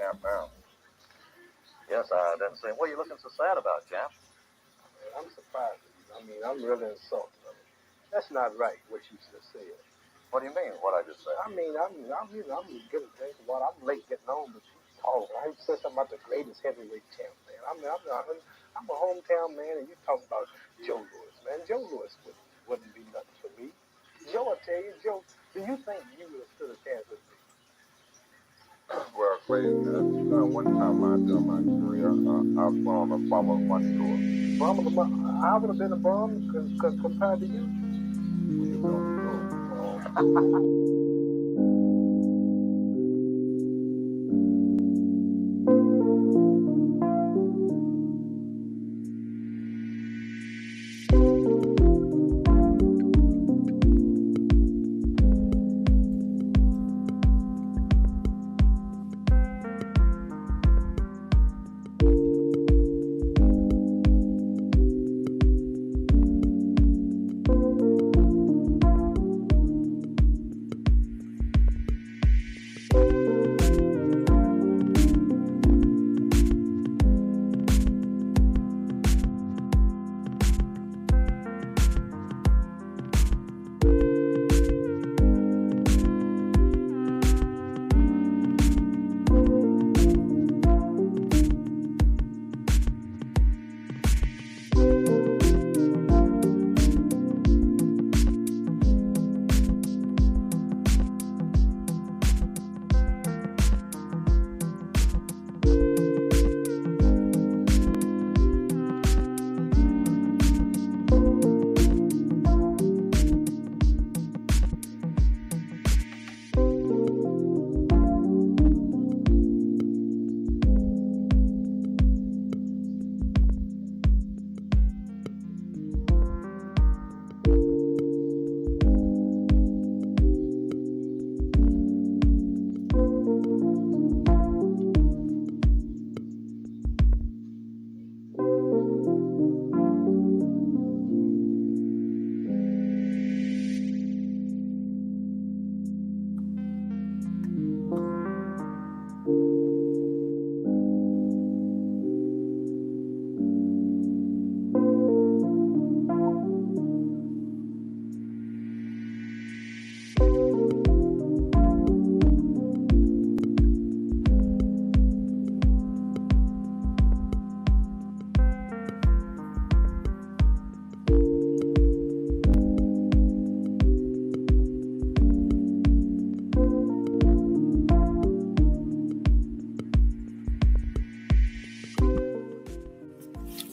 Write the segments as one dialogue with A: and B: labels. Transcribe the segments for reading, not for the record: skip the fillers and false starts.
A: Champ now. Yes, I didn't say. What are you looking so sad about, Champ?
B: I'm surprised. I mean, I'm really insulted. That's not right, what you just said.
A: What do you mean, what I just said?
B: I mean, I'm getting things about. I'm late getting on, but you talk. I said something about the greatest heavyweight champ, man. I'm a hometown man, and you talk about Joe Louis, man. Joe Louis wouldn't be nothing for me. Joe, I tell you, Joe, do you think you would have stood a chance with me?
A: Well, Clay, one time during my career, I bombed a Formula One tour.
B: I would have been a bum compared to you.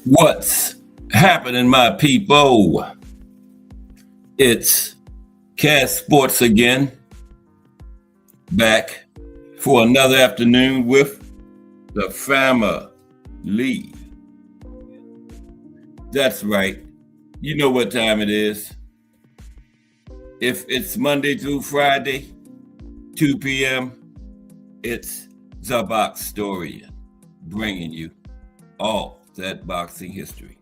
C: What's happening, my people? It's Cass Sports again, back for another afternoon with the family. That's right. You know what time it is. If it's Monday through Friday, 2 p.m., it's the Box Story, bringing you all that boxing history.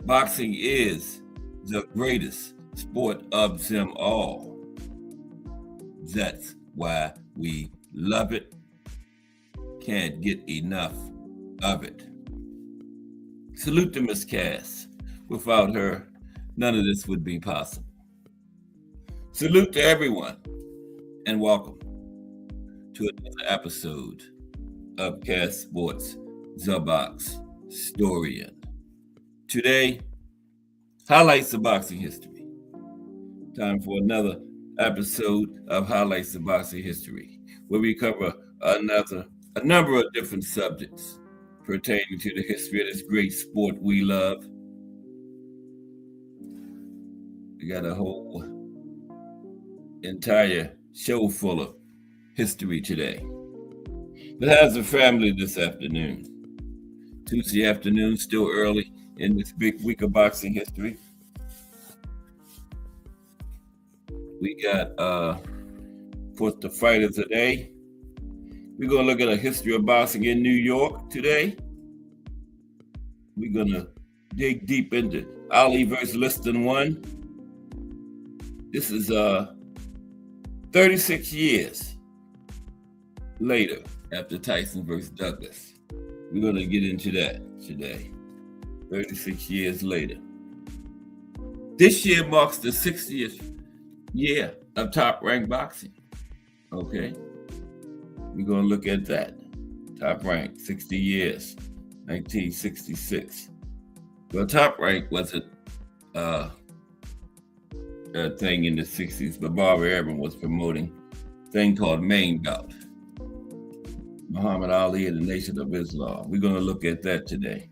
C: Boxing is the greatest sport of them all. That's why we love it. Can't get enough of it. Salute to Miss Cass. Without her, none of this would be possible. Salute to everyone, and welcome to another episode of Cass Sports, the Box Story. Today, highlights of boxing history. Time for another episode of Highlights of Boxing History, where we cover a number of different subjects pertaining to the history of this great sport we love. We got a whole entire show full of history today. But how's the family this afternoon? Tuesday afternoon, still early in this big week of boxing history. We got, for the fight of today, we're going to look at a history of boxing in New York today. We're going to dig deep into Ali versus Liston 1. This is 36 years later after Tyson versus Douglas. We're going to get into that today, 36 years later. This year marks the 60th year of Top Rank Boxing. Okay, we're going to look at that. Top Rank, 60 years, 1966. Well, Top Rank wasn't a thing in the 60s, but Barbara Abrams was promoting a thing called Main Bout. Muhammad Ali and the Nation of Islam. We're going to look at that today.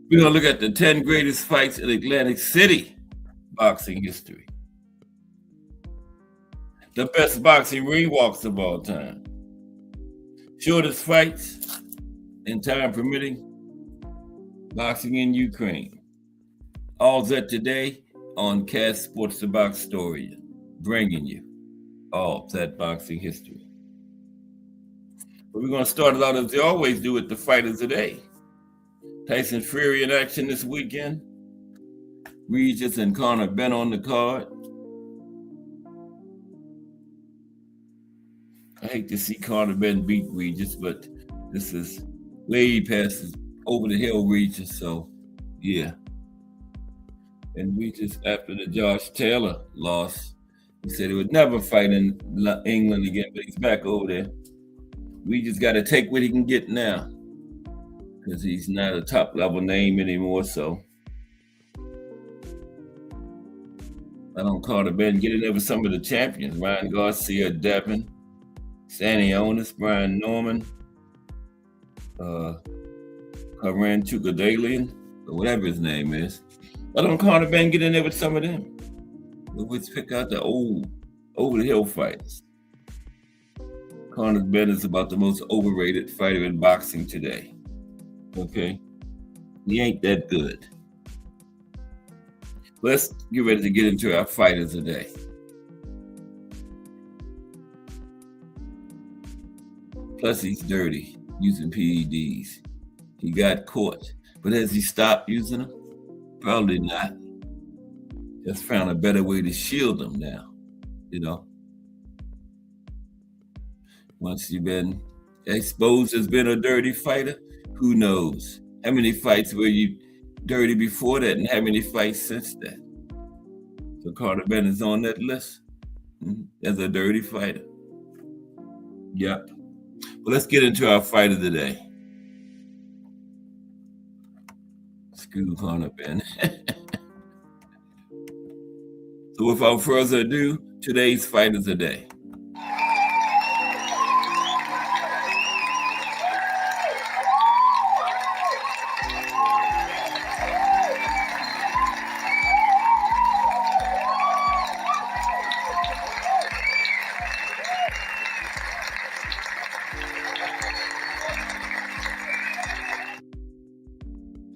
C: We're going to look at the 10 greatest fights in Atlantic City boxing history. The best boxing ring walks of all time. Shortest fights, and time permitting, boxing in Ukraine. All that today on Cast Sports the Box Story, bringing you all that boxing history. But we're going to start it out as they always do with the fighters today. Tyson Fury in action this weekend. Regis and Conor Ben on the card. I hate to see Conor Ben beat Regis, but this is way past his over the hill Regis, so yeah. And Regis, after the Josh Taylor loss, he said he would never fight in England again, but he's back over there. We just got to take what he can get now because he's not a top level name anymore. So I don't call the Ben. Get in there with some of the champions: Ryan Garcia, Devin, Sandy Onis, Brian Norman, Karan Chukadalian, or whatever his name is. I don't call the Ben. Get in there with some of them. Let's pick out the old over-the-hill fights. Conor Ben is about the most overrated fighter in boxing today. Okay? He ain't that good. Let's get ready to get into our fighters today. Plus, he's dirty, using PEDs. He got caught. But has he stopped using them? Probably not. Just found a better way to shield them now, you know. Once you've been exposed as being a dirty fighter, who knows? How many fights were you dirty before that and how many fights since that? So Conor Ben is on that list as a dirty fighter. Yep. Well, let's get into our fighter today. Screw Conor Ben. So without further ado, today's fighters today.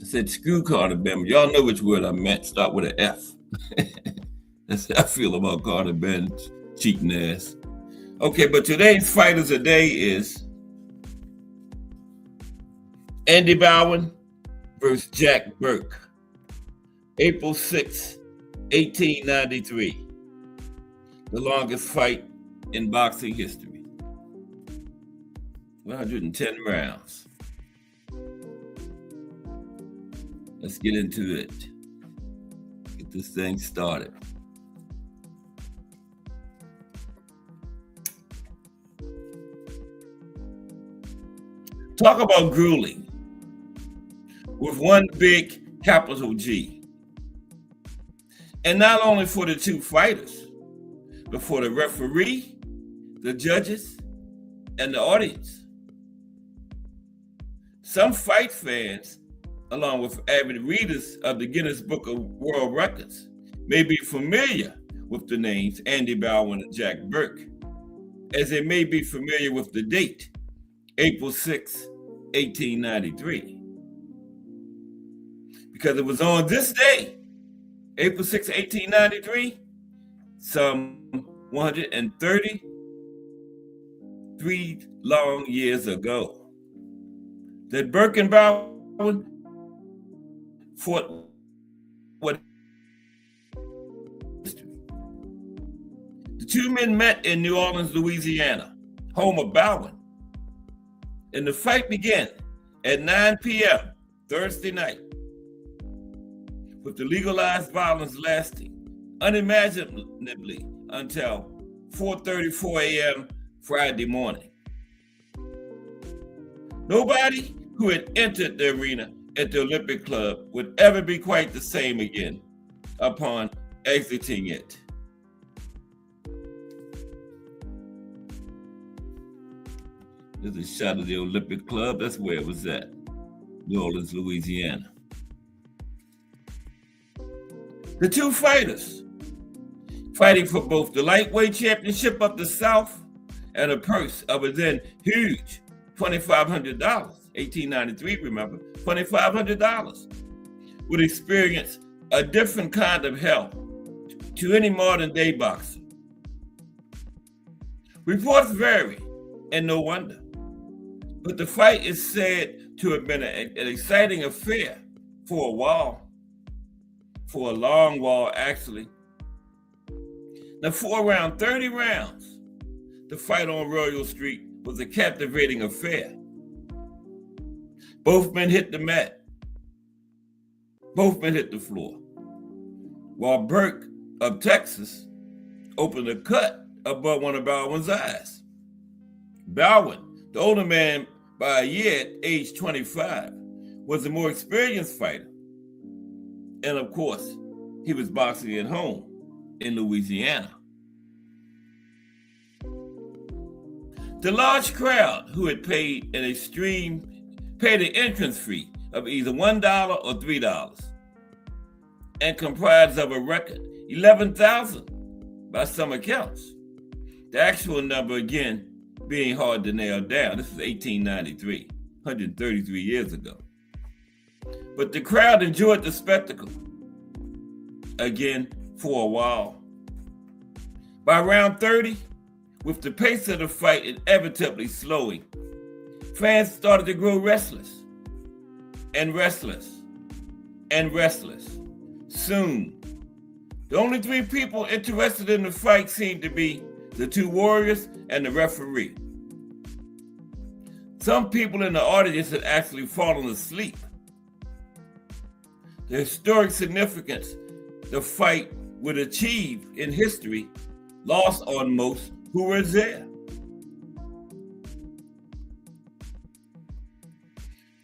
C: I said screw Conor Ben. Y'all know which word I meant. Start with an F. That's how I feel about Conor Ben cheating ass. Okay, but today's fighters today is Andy Bowen versus Jack Burke. April 6, 1893. The longest fight in boxing history. 110 rounds. Let's get into it. Get this thing started. Talk about grueling with one big capital G. And not only for the two fighters, but for the referee, the judges, and the audience. Some fight fans, along with avid readers of the Guinness Book of World Records, may be familiar with the names Andy Bowen and Jack Burke, as they may be familiar with the date, April 6, 1893. Because it was on this day, April 6, 1893, some 133 long years ago, that Burke and Bowen fought what history. The two men met in New Orleans, Louisiana, home of Bowen. And the fight began at 9 p.m. Thursday night, with the legalized violence lasting unimaginably until 4:34 a.m. Friday morning. Nobody who had entered the arena at the Olympic Club would ever be quite the same again upon exiting it. There's a shot of the Olympic Club. That's where it was at, New Orleans, Louisiana. The two fighters fighting for both the lightweight championship of the South and a purse of a then huge $2,500, 1893, remember, $2,500, would experience a different kind of hell to any modern day boxer. Reports vary, and no wonder. But the fight is said to have been an exciting affair for a while, for a long while, actually. Now, for around 30 rounds, the fight on Royal Street was a captivating affair. Both men hit the mat. Both men hit the floor. While Burke of Texas opened a cut above one of Bowen's eyes. Bowen, the older man by a year at age 25, was a more experienced fighter. And of course, he was boxing at home in Louisiana. The large crowd who had paid an entrance fee of either $1 or $3 and comprised of a record 11,000 by some accounts. The actual number, again, being hard to nail down. This was 1893, 133 years ago. But the crowd enjoyed the spectacle, again, for a while. By round 30, with the pace of the fight inevitably slowing, fans started to grow restless and restless and restless. Soon, the only three people interested in the fight seemed to be the two warriors and the referee. Some people in the audience had actually fallen asleep. The historic significance the fight would achieve in history lost on most who were there.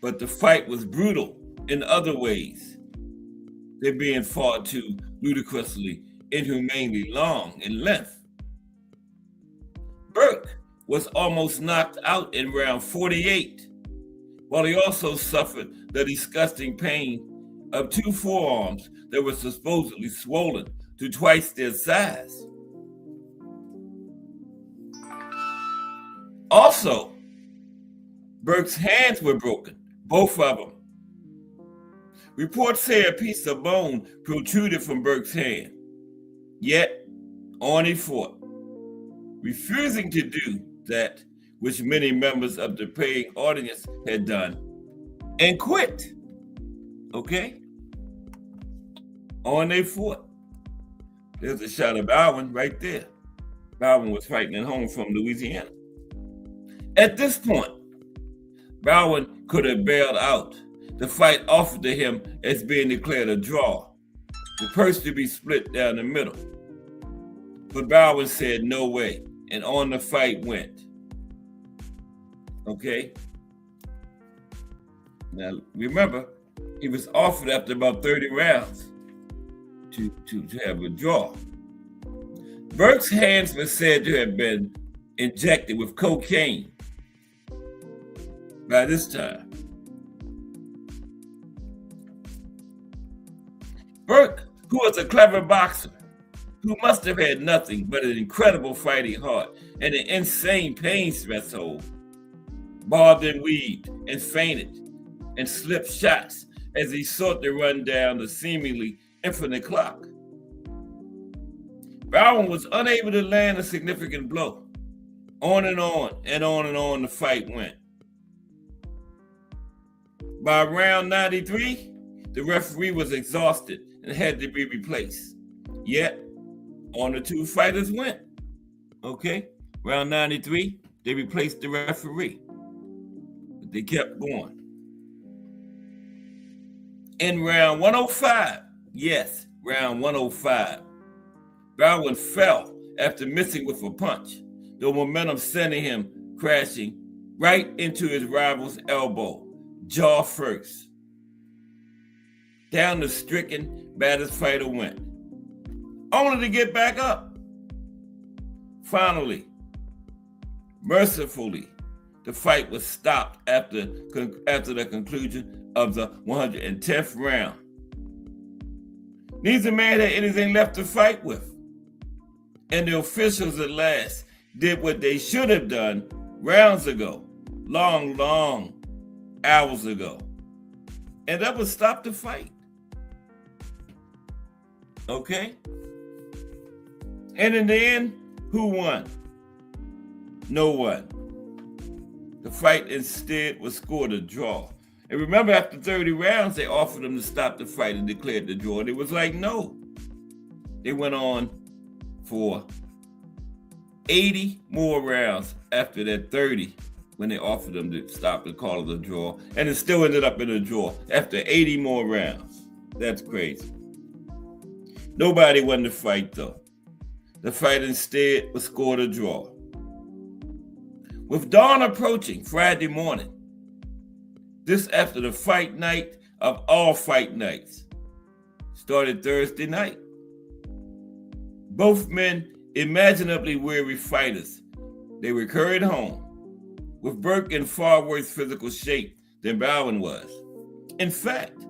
C: But the fight was brutal in other ways, there being far too ludicrously, inhumanely long in length. Burke was almost knocked out in round 48, while he also suffered the disgusting pain of two forearms that were supposedly swollen to twice their size. Also, Burke's hands were broken, both of them. Reports say a piece of bone protruded from Burke's hand. Yet, on he fought, refusing to do that which many members of the paying audience had done, and quit. Okay? On they fought. There's a shot of Bowen right there. Bowen was fighting at home from Louisiana. At this point, Bowen could have bailed out. The fight offered to him as being declared a draw, the purse to be split down the middle. But Bowen said no way, and on the fight went. Okay? Now, remember, he was offered after about 30 rounds to have a draw. Burke's hands were said to have been injected with cocaine by this time. Burke, who was a clever boxer, who must have had nothing but an incredible fighting heart and an insane pain threshold, bobbed and weaved and fainted and slipped shots as he sought to run down the seemingly infinite clock. Bowen was unable to land a significant blow. On and on and on and on the fight went. By round 93, the referee was exhausted and had to be replaced. Yet, on the two fighters went. Okay, round 93, they replaced the referee, but they kept going. In round 105, yes, round 105, Bowen fell after missing with a punch, the momentum sending him crashing right into his rival's elbow, jaw first. Down the stricken, battered fighter went, only to get back up. Finally, mercifully, the fight was stopped after the conclusion of the 110th round. Neither man had anything left to fight with, and the officials at last did what they should have done rounds ago, long hours ago, and that was stop the fight. Okay? And in the end, who won? No one. The fight instead was scored a draw. And remember, after 30 rounds, they offered them to stop the fight and declared the draw. And it was like, no. They went on for 80 more rounds after that 30 when they offered them to stop and call it a draw. And it still ended up in a draw after 80 more rounds. That's crazy. Nobody won the fight, though. The fight instead was scored a draw. With dawn approaching Friday morning, this after the fight night of all fight nights, started Thursday night. Both men, imaginably weary fighters, they were carried home, with Burke in far worse physical shape than Bowen was. In fact,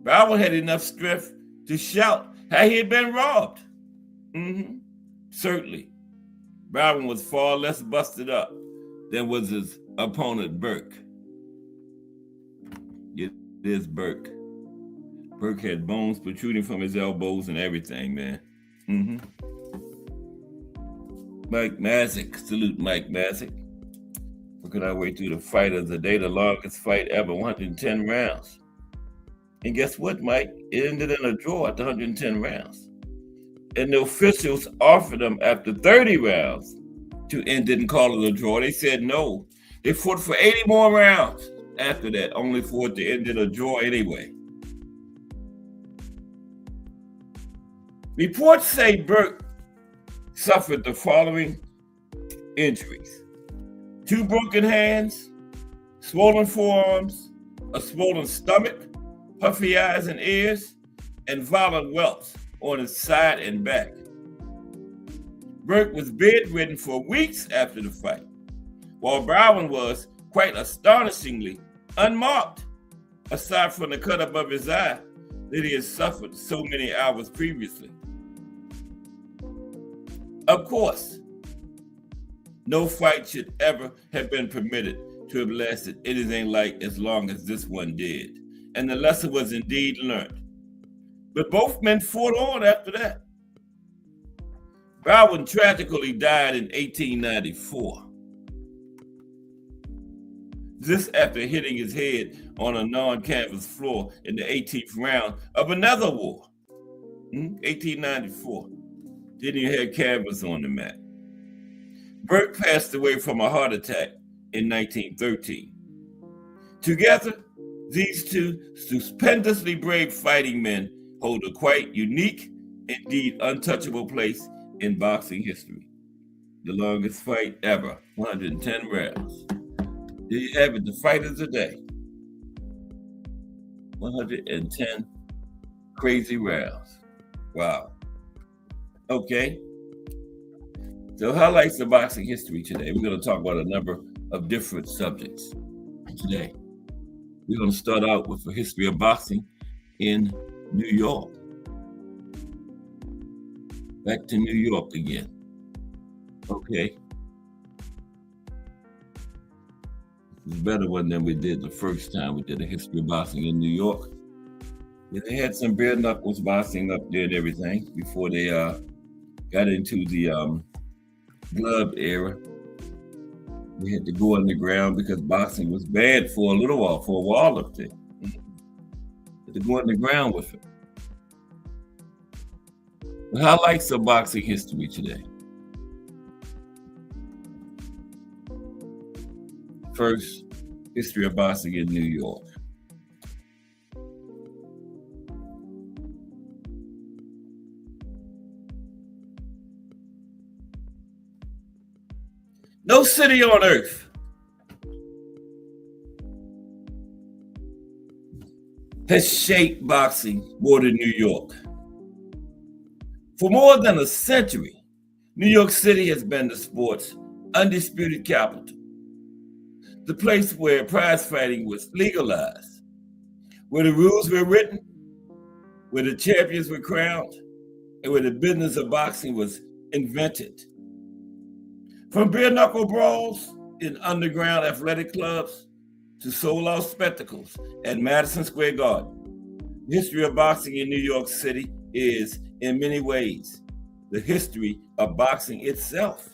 C: Bowen had enough strength to shout how he had been robbed. Certainly, Bowen was far less busted up than was his opponent, Burke. It is Burke. Burke had bones protruding from his elbows and everything, man. Mike Masick, salute Mike Masick. Working our way through the fight of the day, the longest fight ever, 110 rounds. And guess what, Mike? It ended in a draw at the 110 rounds. And the officials offered them after 30 rounds to end it and call it a draw. They said no. They fought for 80 more rounds after that, only for it to end in a draw anyway. Reports say Burke suffered the following injuries: 2 broken hands, swollen forearms, a swollen stomach, puffy eyes and ears, and violent welts on his side and back. Burke was bedridden for weeks after the fight, while Bowen was, quite astonishingly, unmarked, aside from the cut above his eye that he had suffered so many hours previously. Of course, no fight should ever have been permitted to have lasted anything like as long as this one did, and the lesson was indeed learned. But both men fought on after that. Bowen tragically died in 1894. This after hitting his head on a non-canvas floor in the 18th round of another war. 1894. Didn't even have canvas on the mat. Burke passed away from a heart attack in 1913. Together, these two stupendously brave fighting men hold a quite unique, indeed untouchable place in boxing history. The longest fight ever, 110 rounds. There you have it, the fight of the day. 110 crazy rounds. Wow. Okay. So highlights of boxing history today. We're going to talk about a number of different subjects today. We're going to start out with the history of boxing in New York. Back to New York again. Okay. It's a better one than we did the first time we did a history of boxing in New York. Yeah, they had some bare knuckles boxing up there and everything before they got into the glove era. They had to go underground because boxing was bad for a while up there. Had to go underground with it. The highlights of boxing history today. First, history of boxing in New York. No city on earth has shaped boxing more than New York. For more than a century, New York City has been the sport's undisputed capital, the place where prize fighting was legalized, where the rules were written, where the champions were crowned, and where the business of boxing was invented. From bare knuckle brawls in underground athletic clubs to sold-out spectacles at Madison Square Garden, the history of boxing in New York City is, in many ways, the history of boxing itself.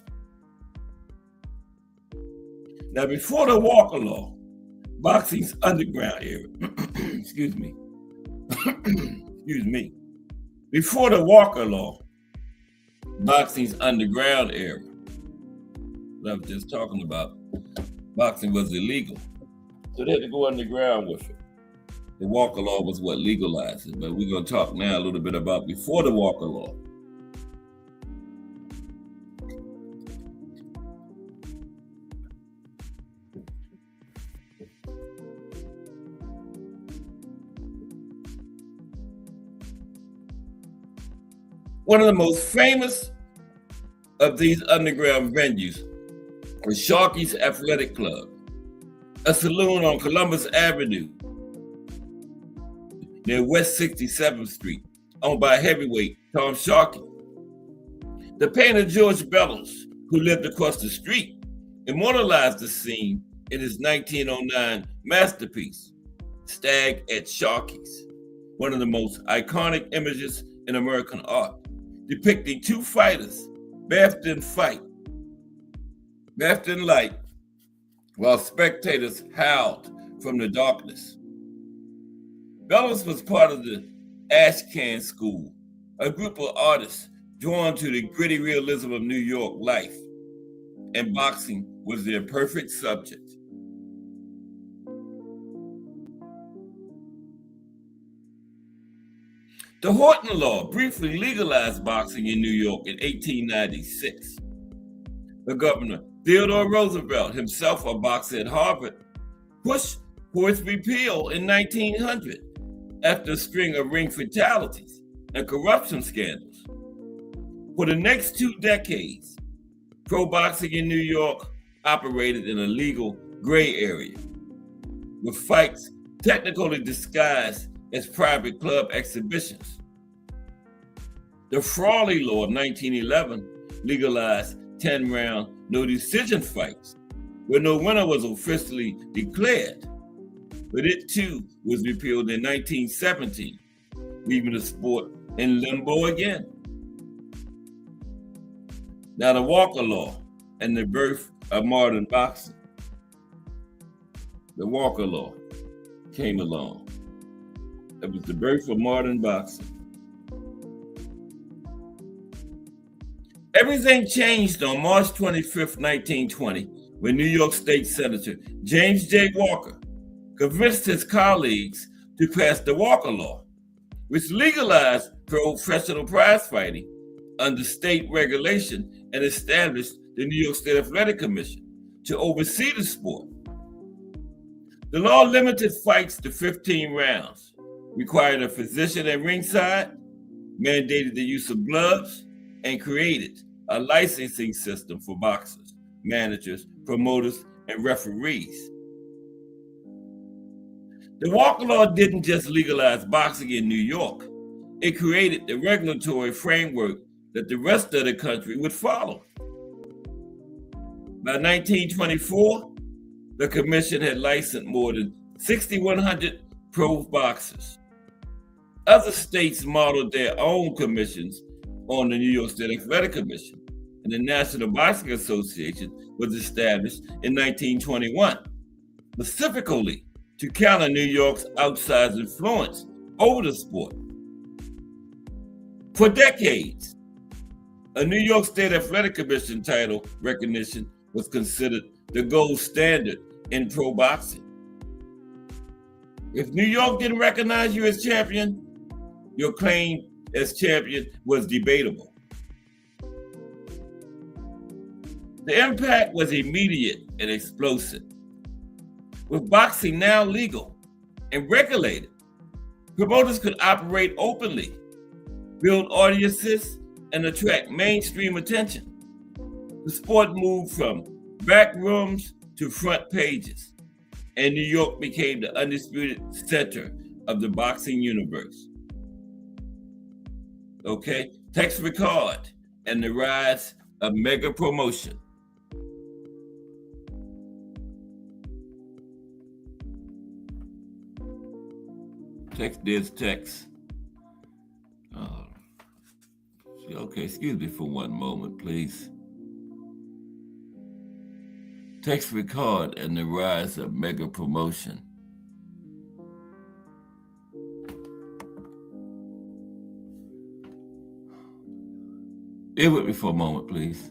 C: Now, before the Walker Law, boxing's underground era, excuse me, before the Walker Law, boxing's underground era, I was just talking about, boxing was illegal. So they had to go underground with it. The Walker Law was what legalized it, but we're going to talk now a little bit about before the Walker Law. One of the most famous of these underground venues was Sharkey's Athletic Club, a saloon on Columbus Avenue near West 67th Street, owned by heavyweight Tom Sharkey. The painter George Bellows, who lived across the street, immortalized the scene in his 1909 masterpiece, Stag at Sharkey's, one of the most iconic images in American art, depicting two fighters bathed in light, while spectators howled from the darkness. Bellows was part of the Ashcan School, a group of artists drawn to the gritty realism of New York life, and boxing was their perfect subject. The Horton Law briefly legalized boxing in New York in 1896. The governor, Theodore Roosevelt, himself a boxer at Harvard, pushed for its repeal in 1900 after a string of ring fatalities and corruption scandals. For the next 2 decades, pro boxing in New York operated in a legal gray area, with fights technically disguised as private club exhibitions. The Frawley Law of 1911 legalized 10-round no-decision fights, where no winner was officially declared, but it too was repealed in 1917, leaving the sport in limbo again. Now, the Walker Law and the birth of modern boxing. The Walker Law came along. It was the birth of modern boxing. Everything changed on March 25th, 1920, when New York State Senator James J. Walker convinced his colleagues to pass the Walker Law, which legalized professional prize fighting under state regulation and established the New York State Athletic Commission to oversee the sport. The law limited fights to 15 rounds, required a physician at ringside, mandated the use of gloves, and created a licensing system for boxers, managers, promoters, and referees. The Walker Law didn't just legalize boxing in New York. It created the regulatory framework that the rest of the country would follow. By 1924, the commission had licensed more than 6,100 pro boxers. Other states modeled their own commissions on the New York State Athletic Commission, and the National Boxing Association was established in 1921, specifically to counter New York's outsized influence over the sport. For decades, a New York State Athletic Commission title recognition was considered the gold standard in pro boxing. If New York didn't recognize you as champion, your claim as champion was debatable. The impact was immediate and explosive. With boxing now legal and regulated, promoters could operate openly, build audiences, and attract mainstream attention. The sport moved from back rooms to front pages, and New York became the undisputed center of the boxing universe. Okay, text record and the rise of mega promotion. Text. Okay, excuse me for one moment, please. Text record and the rise of mega promotion. Bear with me for a moment, please.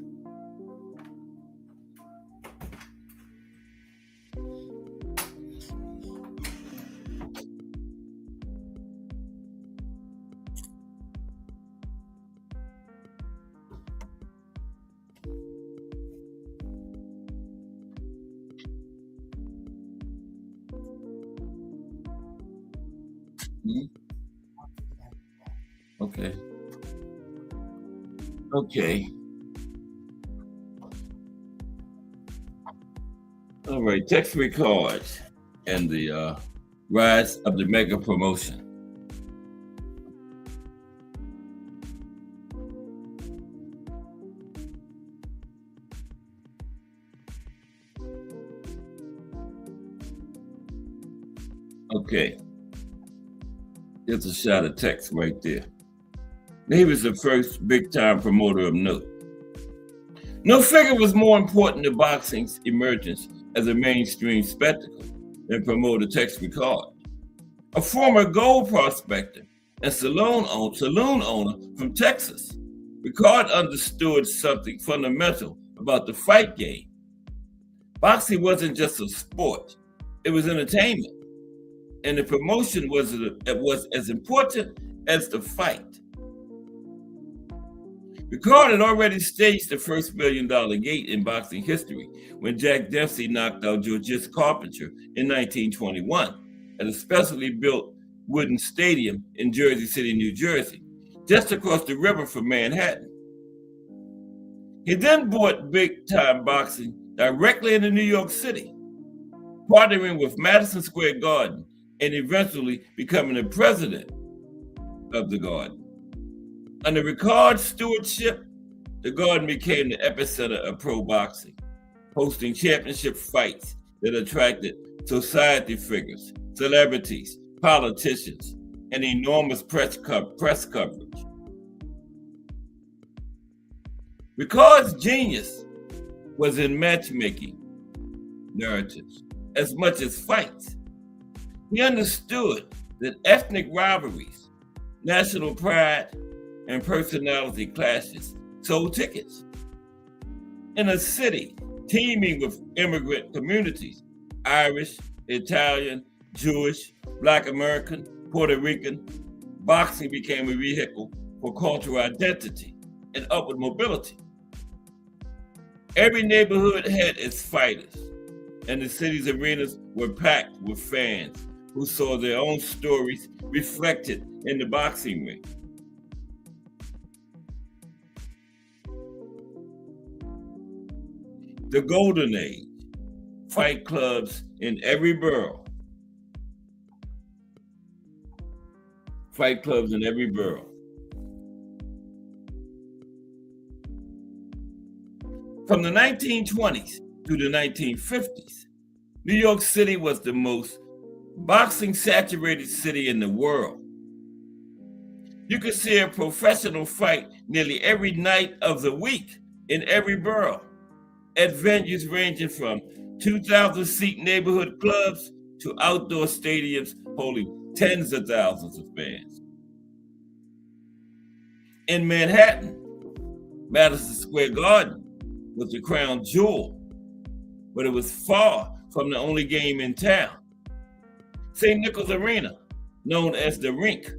C: Okay. All right, text record and the rise of the mega promotion. Okay. There's a shot of text right there. He was the first big-time promoter of note. No figure was more important to boxing's emergence as a mainstream spectacle than promoter Tex Rickard. A former gold prospector and saloon owner from Texas, Rickard understood something fundamental about the fight game. Boxing wasn't just a sport, it was entertainment. And the promotion was as important as the fight. Rickard had already staged the first $1 million gate in boxing history when Jack Dempsey knocked out Georges Carpenter in 1921 at a specially built wooden stadium in Jersey City, New Jersey, just across the river from Manhattan. He then brought big-time boxing directly into New York City, partnering with Madison Square Garden and eventually becoming the president of the Garden. Under Rickard's stewardship, the Garden became the epicenter of pro boxing, hosting championship fights that attracted society figures, celebrities, politicians, and enormous press coverage. Rickard's genius was in matchmaking narratives as much as fights. He understood that ethnic rivalries, national pride, and personality clashes sold tickets. In a city teeming with immigrant communities, Irish, Italian, Jewish, Black American, Puerto Rican, boxing became a vehicle for cultural identity and upward mobility. Every neighborhood had its fighters, and the city's arenas were packed with fans who saw their own stories reflected in the boxing ring. The Golden Age, fight clubs in every borough. Fight clubs in every borough. From the 1920s to the 1950s, New York City was the most boxing-saturated city in the world. You could see a professional fight nearly every night of the week in every borough, at venues ranging from 2,000-seat neighborhood clubs to outdoor stadiums holding tens of thousands of fans. In Manhattan, Madison Square Garden was the crown jewel, but it was far from the only game in town. St. Nichols Arena, known as the Rink,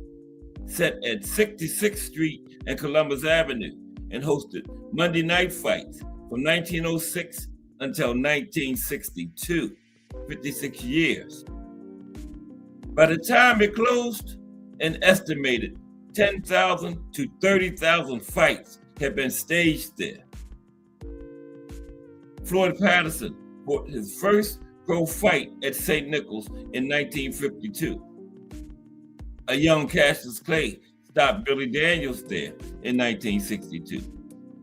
C: sat at 66th Street and Columbus Avenue and hosted Monday night fights from 1906 until 1962, 56 years. By the time it closed, an estimated 10,000 to 30,000 fights had been staged there. Floyd Patterson fought his first pro fight at St. Nichols in 1952. A young Cassius Clay stopped Billy Daniels there in 1962,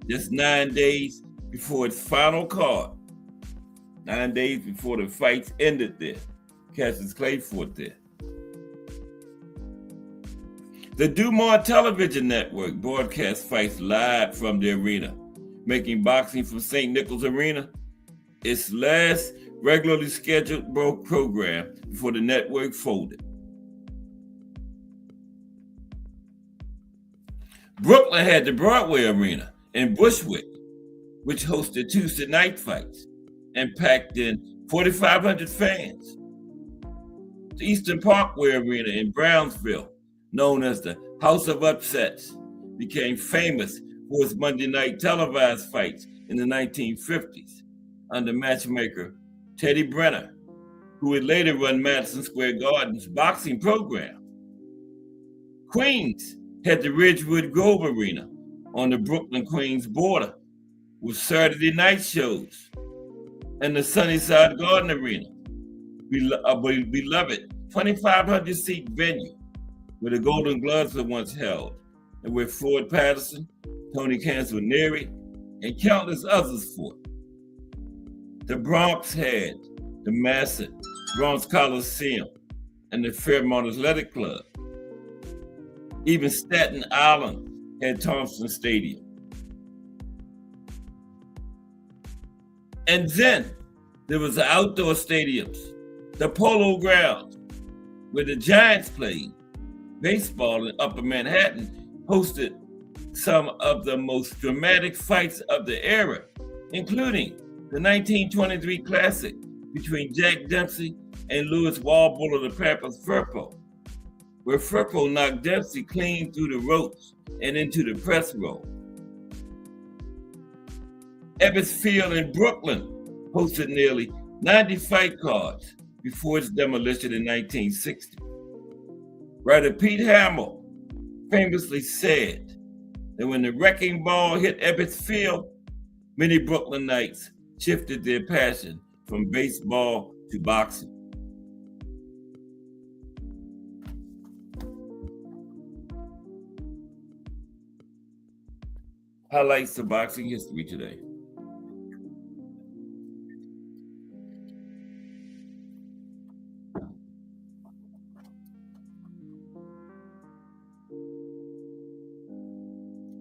C: just 9 days before its final card. 9 days before the fights ended there, Cassius Clay fought there. The DuMont Television Network broadcast fights live from the arena, making boxing from St. Nichols Arena its last regularly scheduled program before the network folded. Brooklyn had the Broadway Arena in Bushwick, which hosted Tuesday night fights and packed in 4,500 fans. The Eastern Parkway Arena in Brownsville, known as the House of Upsets, became famous for its Monday night televised fights in the 1950s under matchmaker Teddy Brenner, who would later run Madison Square Garden's boxing program. Queens had the Ridgewood Grove Arena on the Brooklyn-Queens border with Saturday night shows, and the Sunnyside Garden Arena, a beloved 2,500-seat venue where the Golden Gloves were once held, and where Floyd Patterson, Tony Canzonieri, and countless others fought. The Bronx had the massive Bronx Coliseum and the Fairmont Athletic Club. Even Staten Island had Thompson Stadium. And then there was the outdoor stadiums, the Polo Grounds, where the Giants played. Baseball in Upper Manhattan hosted some of the most dramatic fights of the era, including the 1923 Classic between Jack Dempsey and Louis Walpole of the Pampers Firpo, where Firpo knocked Dempsey clean through the ropes and into the press row. Ebbets Field in Brooklyn hosted nearly 90 fight cards before its demolition in 1960. Writer Pete Hamill famously said that when the wrecking ball hit Ebbets Field, many Brooklynites shifted their passion from baseball to boxing. Highlights of boxing history today.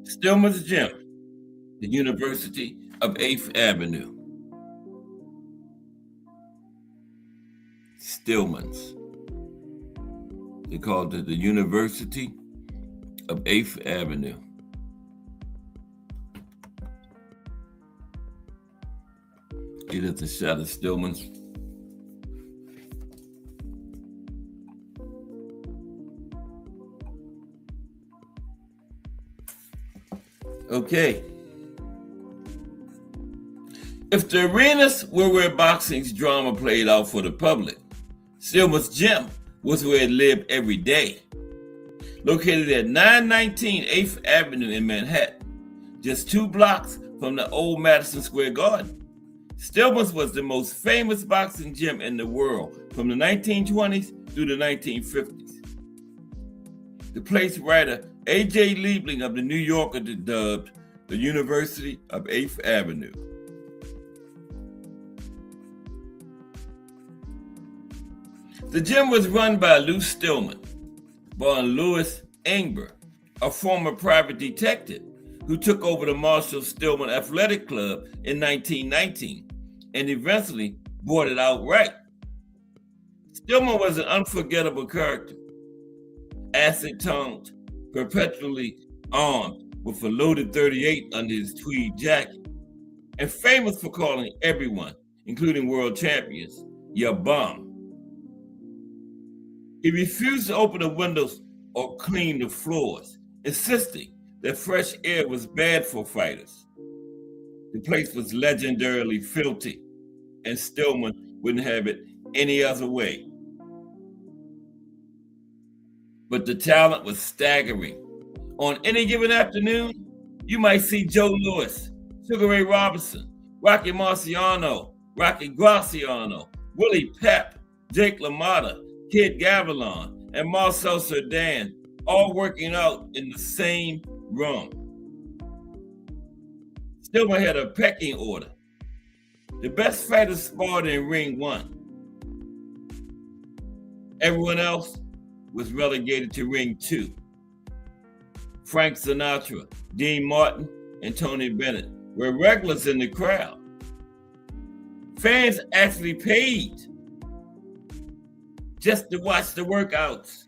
C: Stillman's Gym, the University of 8th Avenue. Stillman's. They called it the University of 8th Avenue. Get at the shot of Stillman's. Okay. If the arenas were where boxing's drama played out for the public, Stillman's Gym was where it lived every day. Located at 919 8th Avenue in Manhattan, just 2 blocks from the old Madison Square Garden. Stillman's was the most famous boxing gym in the world from the 1920s through the 1950s. The place writer A.J. Liebling of the New Yorker dubbed the University of 8th Avenue. The gym was run by Lou Stillman, born Louis Ingber, a former private detective who took over the Marshall Stillman Athletic Club in 1919 and eventually bought it outright. Stillman was an unforgettable character, acid-tongued, perpetually armed with a loaded .38 under his tweed jacket, and famous for calling everyone, including world champions, your bum. He refused to open the windows or clean the floors, insisting that fresh air was bad for fighters. The place was legendarily filthy, and Stillman wouldn't have it any other way. But the talent was staggering. On any given afternoon, you might see Joe Louis, Sugar Ray Robinson, Rocky Marciano, Rocky Graciano, Willie Pep, Jake LaMotta, Kid Gavilan, and Marcel Cerdan, all working out in the same room. Stillman had a pecking order. The best fighters sparred in ring 1. Everyone else was relegated to ring 2. Frank Sinatra, Dean Martin, and Tony Bennett were regulars in the crowd. Fans actually paid just to watch the workouts,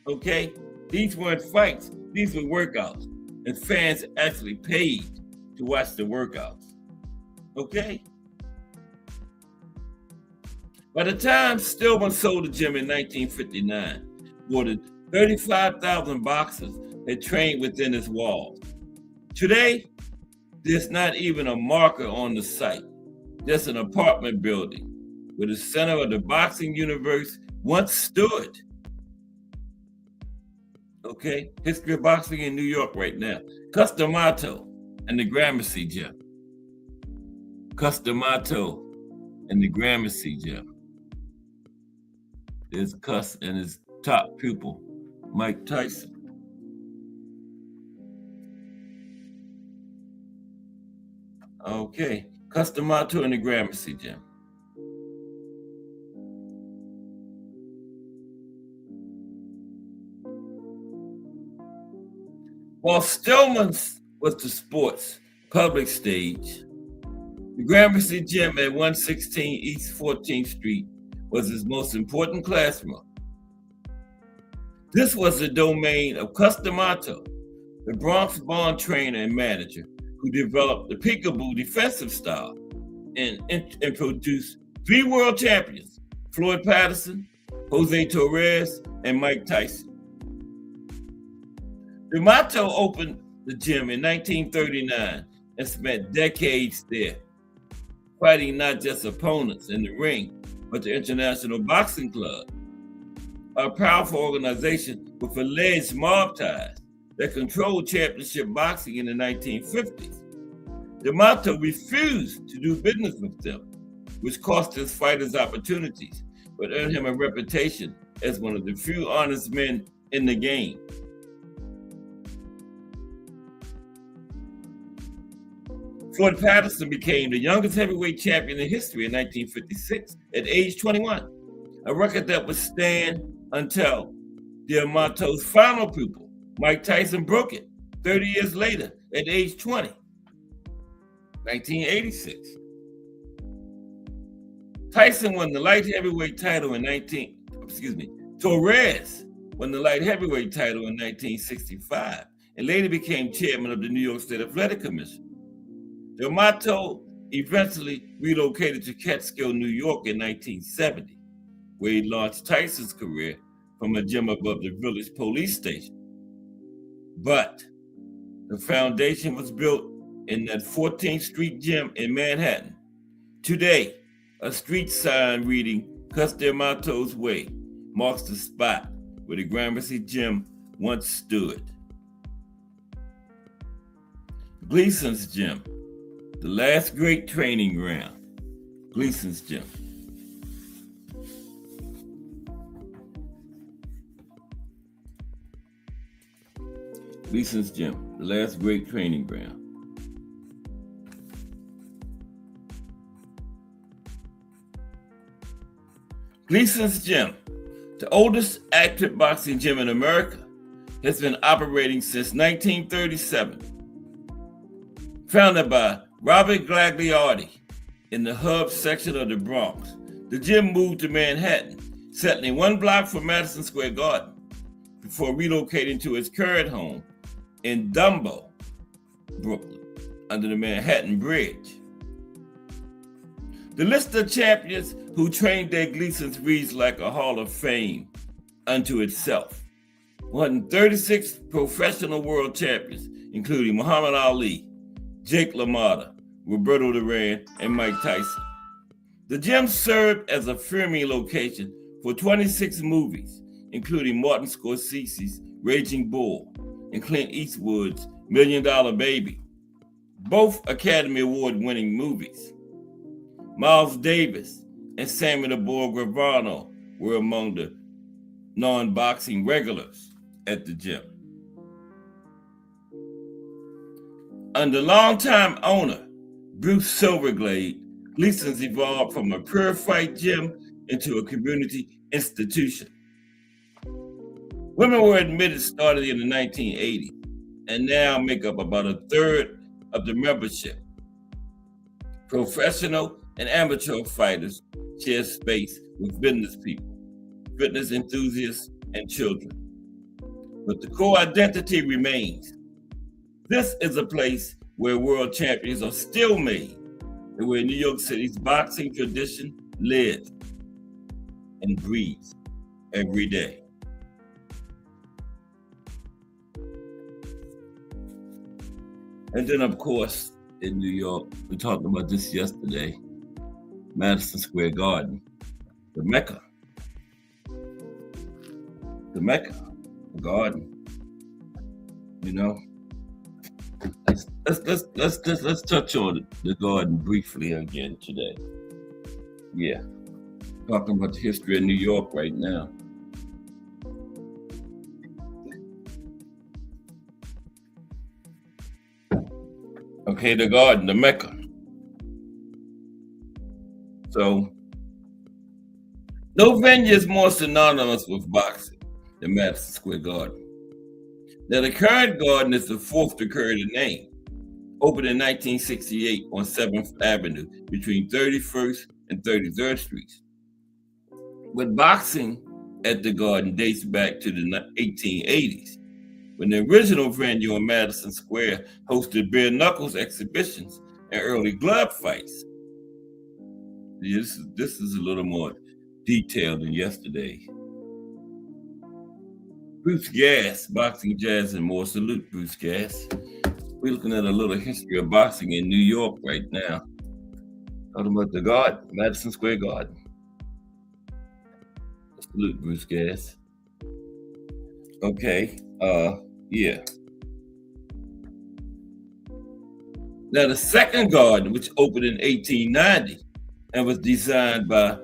C: okay? These weren't fights, these were workouts. And fans actually paid to watch the workouts, okay? By the time Stillman sold the gym in 1959, more than 35,000 boxers had trained within its walls. Today, there's not even a marker on the site, just an apartment building where the center of the boxing universe once stood. Okay, history of boxing in New York right now. Customato and the Gramercy Gym. Customato and the Gramercy Gym. There's Cuss and his top pupil, Mike Tyson. Okay, Customato and the Gramercy Gym. While Stillman's was the sports public stage, the Gramercy Gym at 116 East 14th Street was his most important classroom. This was the domain of Customato, the Bronx-born trainer and manager who developed the peekaboo defensive style and produced 3 world champions, Floyd Patterson, Jose Torres, and Mike Tyson. D'Amato opened the gym in 1939 and spent decades there, fighting not just opponents in the ring, but the International Boxing Club, a powerful organization with alleged mob ties that controlled championship boxing in the 1950s. D'Amato refused to do business with them, which cost his fighters opportunities, but earned him a reputation as one of the few honest men in the game. Floyd Patterson became the youngest heavyweight champion in history in 1956 at age 21, a record that would stand until D'Amato's final pupil, Mike Tyson, broke it 30 years later at age 20, 1986. Tyson won the light heavyweight title in Torres won the light heavyweight title in 1965 and later became chairman of the New York State Athletic Commission. D'Amato eventually relocated to Catskill, New York in 1970, where he launched Tyson's career from a gym above the village police station. But the foundation was built in that 14th Street gym in Manhattan. Today, a street sign reading "Cus D'Amato's Way" marks the spot where the Gramercy Gym once stood. Gleason's Gym, the last great training ground. Gleason's Gym. Gleason's Gym, the last great training ground. Gleason's Gym, the oldest active boxing gym in America, has been operating since 1937. Founded by Robert Gagliardi in the Hub section of the Bronx, the gym moved to Manhattan, settling 1 block from Madison Square Garden, before relocating to its current home in Dumbo, Brooklyn, under the Manhattan Bridge. The list of champions who trained their Gleasons reads like a hall of fame unto itself. 136 professional world champions, including Muhammad Ali, Jake LaMotta, Roberto Duran, and Mike Tyson. The gym served as a filming location for 26 movies, including Martin Scorsese's Raging Bull and Clint Eastwood's $1 Million Baby, both Academy Award-winning movies. Miles Davis and Sammy the Bull Gravano were among the non-boxing regulars at the gym. Under longtime owner Bruce Silverglade, Gleason's evolved from a pure fight gym into a community institution. Women were admitted started in the 1980s and now make up about a third of the membership. Professional and amateur fighters share space with business people, fitness enthusiasts, and children. But the core identity remains. This is a place where world champions are still made and where New York City's boxing tradition lives and breathes every day. And then, of course, in New York, we talked about this yesterday, Madison Square Garden, the Mecca. The Mecca, the garden. You know, let's touch on the garden briefly again today. Yeah, talking about the history of New York right now. Okay, the garden, the Mecca. So, no venue is more synonymous with boxing than Madison Square Garden. Now, the current garden is the fourth to carry the name, opened in 1968 on 7th Avenue between 31st and 33rd Streets. But boxing at the garden dates back to the 1880s, when the original venue in Madison Square hosted bare knuckles exhibitions and early glove fights. This is a little more detailed than yesterday. Bruce Gass, Boxing, Jazz, and More. Salute, Bruce Gass. We're looking at a little history of boxing in New York right now. Talking about the garden, Madison Square Garden. Salute, Bruce Gass. Okay, yeah. Now, the second garden, which opened in 1890 and was designed by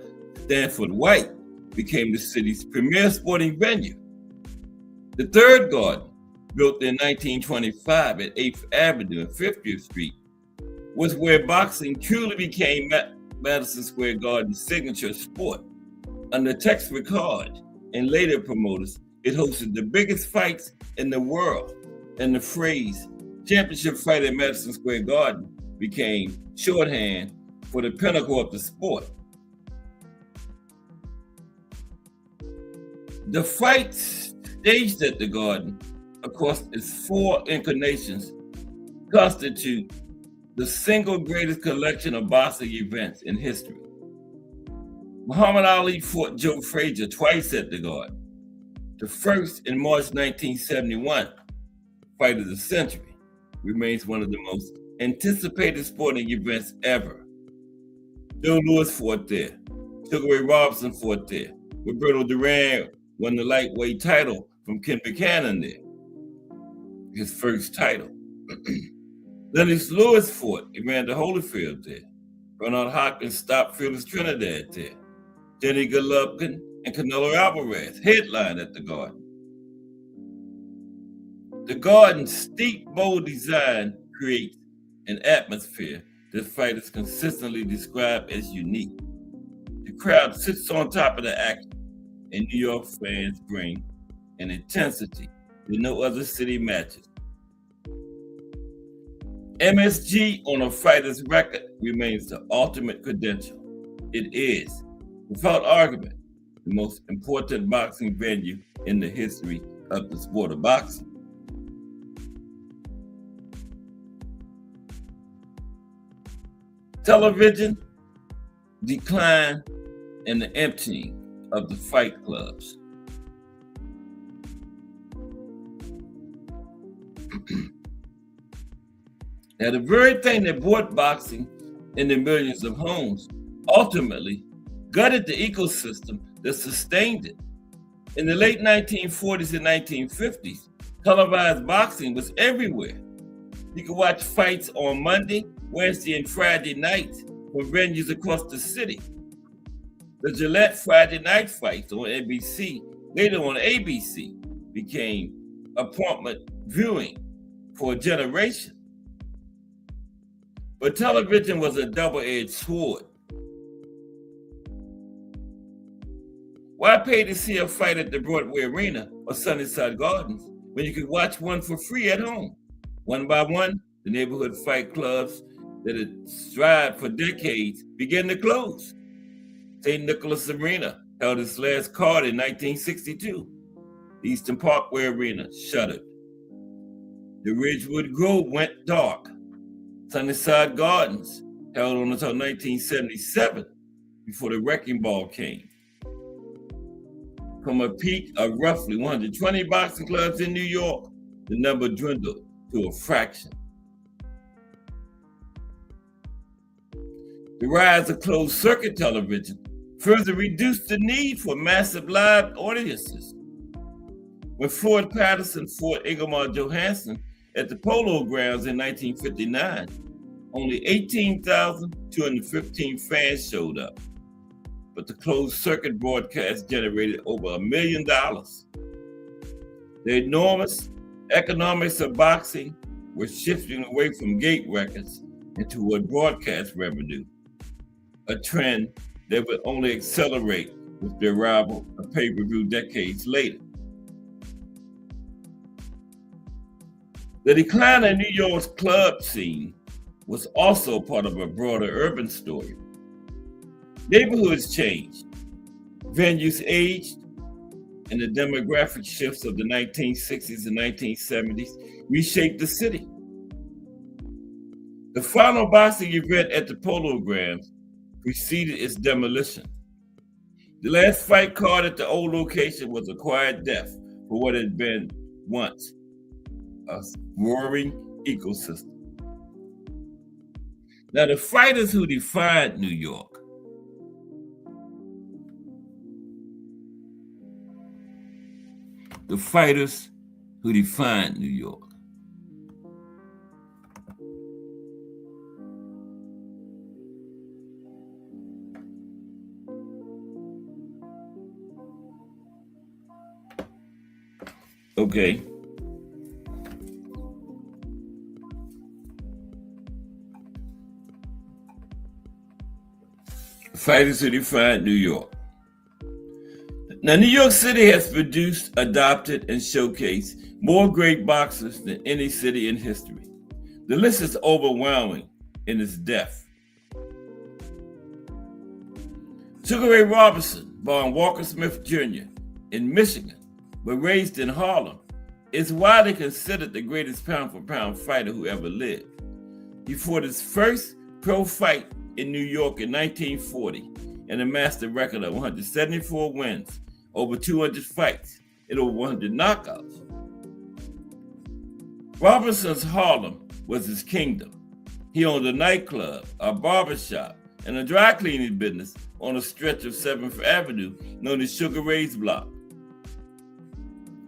C: Stanford White, became the city's premier sporting venue. The third garden, built in 1925 at 8th Avenue and 50th Street, was where boxing truly became Madison Square Garden's signature sport. Under Tex Rickard and later promoters, it hosted the biggest fights in the world, and the phrase championship fight at Madison Square Garden became shorthand for the pinnacle of the sport. The fights staged at the garden across its four incarnations constitute the single greatest collection of boxing events in history. Muhammad Ali fought Joe Frazier twice at the garden. The first in March 1971, Fight of the Century, remains one of the most anticipated sporting events ever. Joe Louis fought there. Sugar Ray Robinson fought there. Roberto Duran won the lightweight title from Ken Buchanan there, his first title. Lennox Lewis fought Evander Holyfield there. Bernard Hopkins stopped Felix Trinidad there. Jenny Golovkin and Canelo Alvarez headlined at the garden. The garden's steep, bold design creates an atmosphere that fighters consistently describe as unique. The crowd sits on top of the action, and New York fans bring an intensity that no other city matches. MSG on a fighter's record remains the ultimate credential. It is, without argument, the most important boxing venue in the history of the sport of boxing. Television decline and the emptying of the fight clubs. Now, the very thing that brought boxing into millions of homes ultimately gutted the ecosystem that sustained it. In the late 1940s and 1950s, televised boxing was everywhere. You could watch fights on Monday, Wednesday, and Friday nights from venues across the city. The Gillette Friday night fights on NBC, later on ABC, became appointment viewing for a generation. But television was a double-edged sword. Why pay to see a fight at the Broadway Arena or Sunnyside Gardens when you could watch one for free at home? One by one, the neighborhood fight clubs that had strived for decades began to close. St. Nicholas Arena held its last card in 1962. The Eastern Parkway Arena shuttered. The Ridgewood Grove went dark. Sunnyside Gardens held on until 1977 before the wrecking ball came. From a peak of roughly 120 boxing clubs in New York, the number dwindled to a fraction. The rise of closed-circuit television further reduced the need for massive live audiences. When Floyd Patterson fought Ingemar Johansson at the Polo Grounds in 1959, only 18,215 fans showed up. But the closed-circuit broadcast generated over $1 million. The enormous economics of boxing were shifting away from gate records and toward broadcast revenue, a trend that would only accelerate with the arrival of pay-per-view decades later. The decline in New York's club scene was also part of a broader urban story. Neighborhoods changed, venues aged, and the demographic shifts of the 1960s and 1970s reshaped the city. The final boxing event at the Polo Grounds preceded its demolition. The last fight card at the old location was a quiet death for what had been once a roaring ecosystem. Now, the fighters who defined New York. The fighters who defined New York. Okay. Fighters who defined New York. Now, New York City has produced, adopted, and showcased more great boxers than any city in history. The list is overwhelming in its depth. Sugar Ray Robinson, born Walker Smith Jr. in Michigan, but raised in Harlem, is widely considered the greatest pound-for-pound fighter who ever lived. He fought his first pro fight in New York in 1940 and amassed a record of 174 wins, over 200 fights, and over 100 knockouts. Robinson's Harlem was his kingdom. He owned a nightclub, a barbershop, and a dry cleaning business on a stretch of 7th Avenue known as Sugar Ray's Block.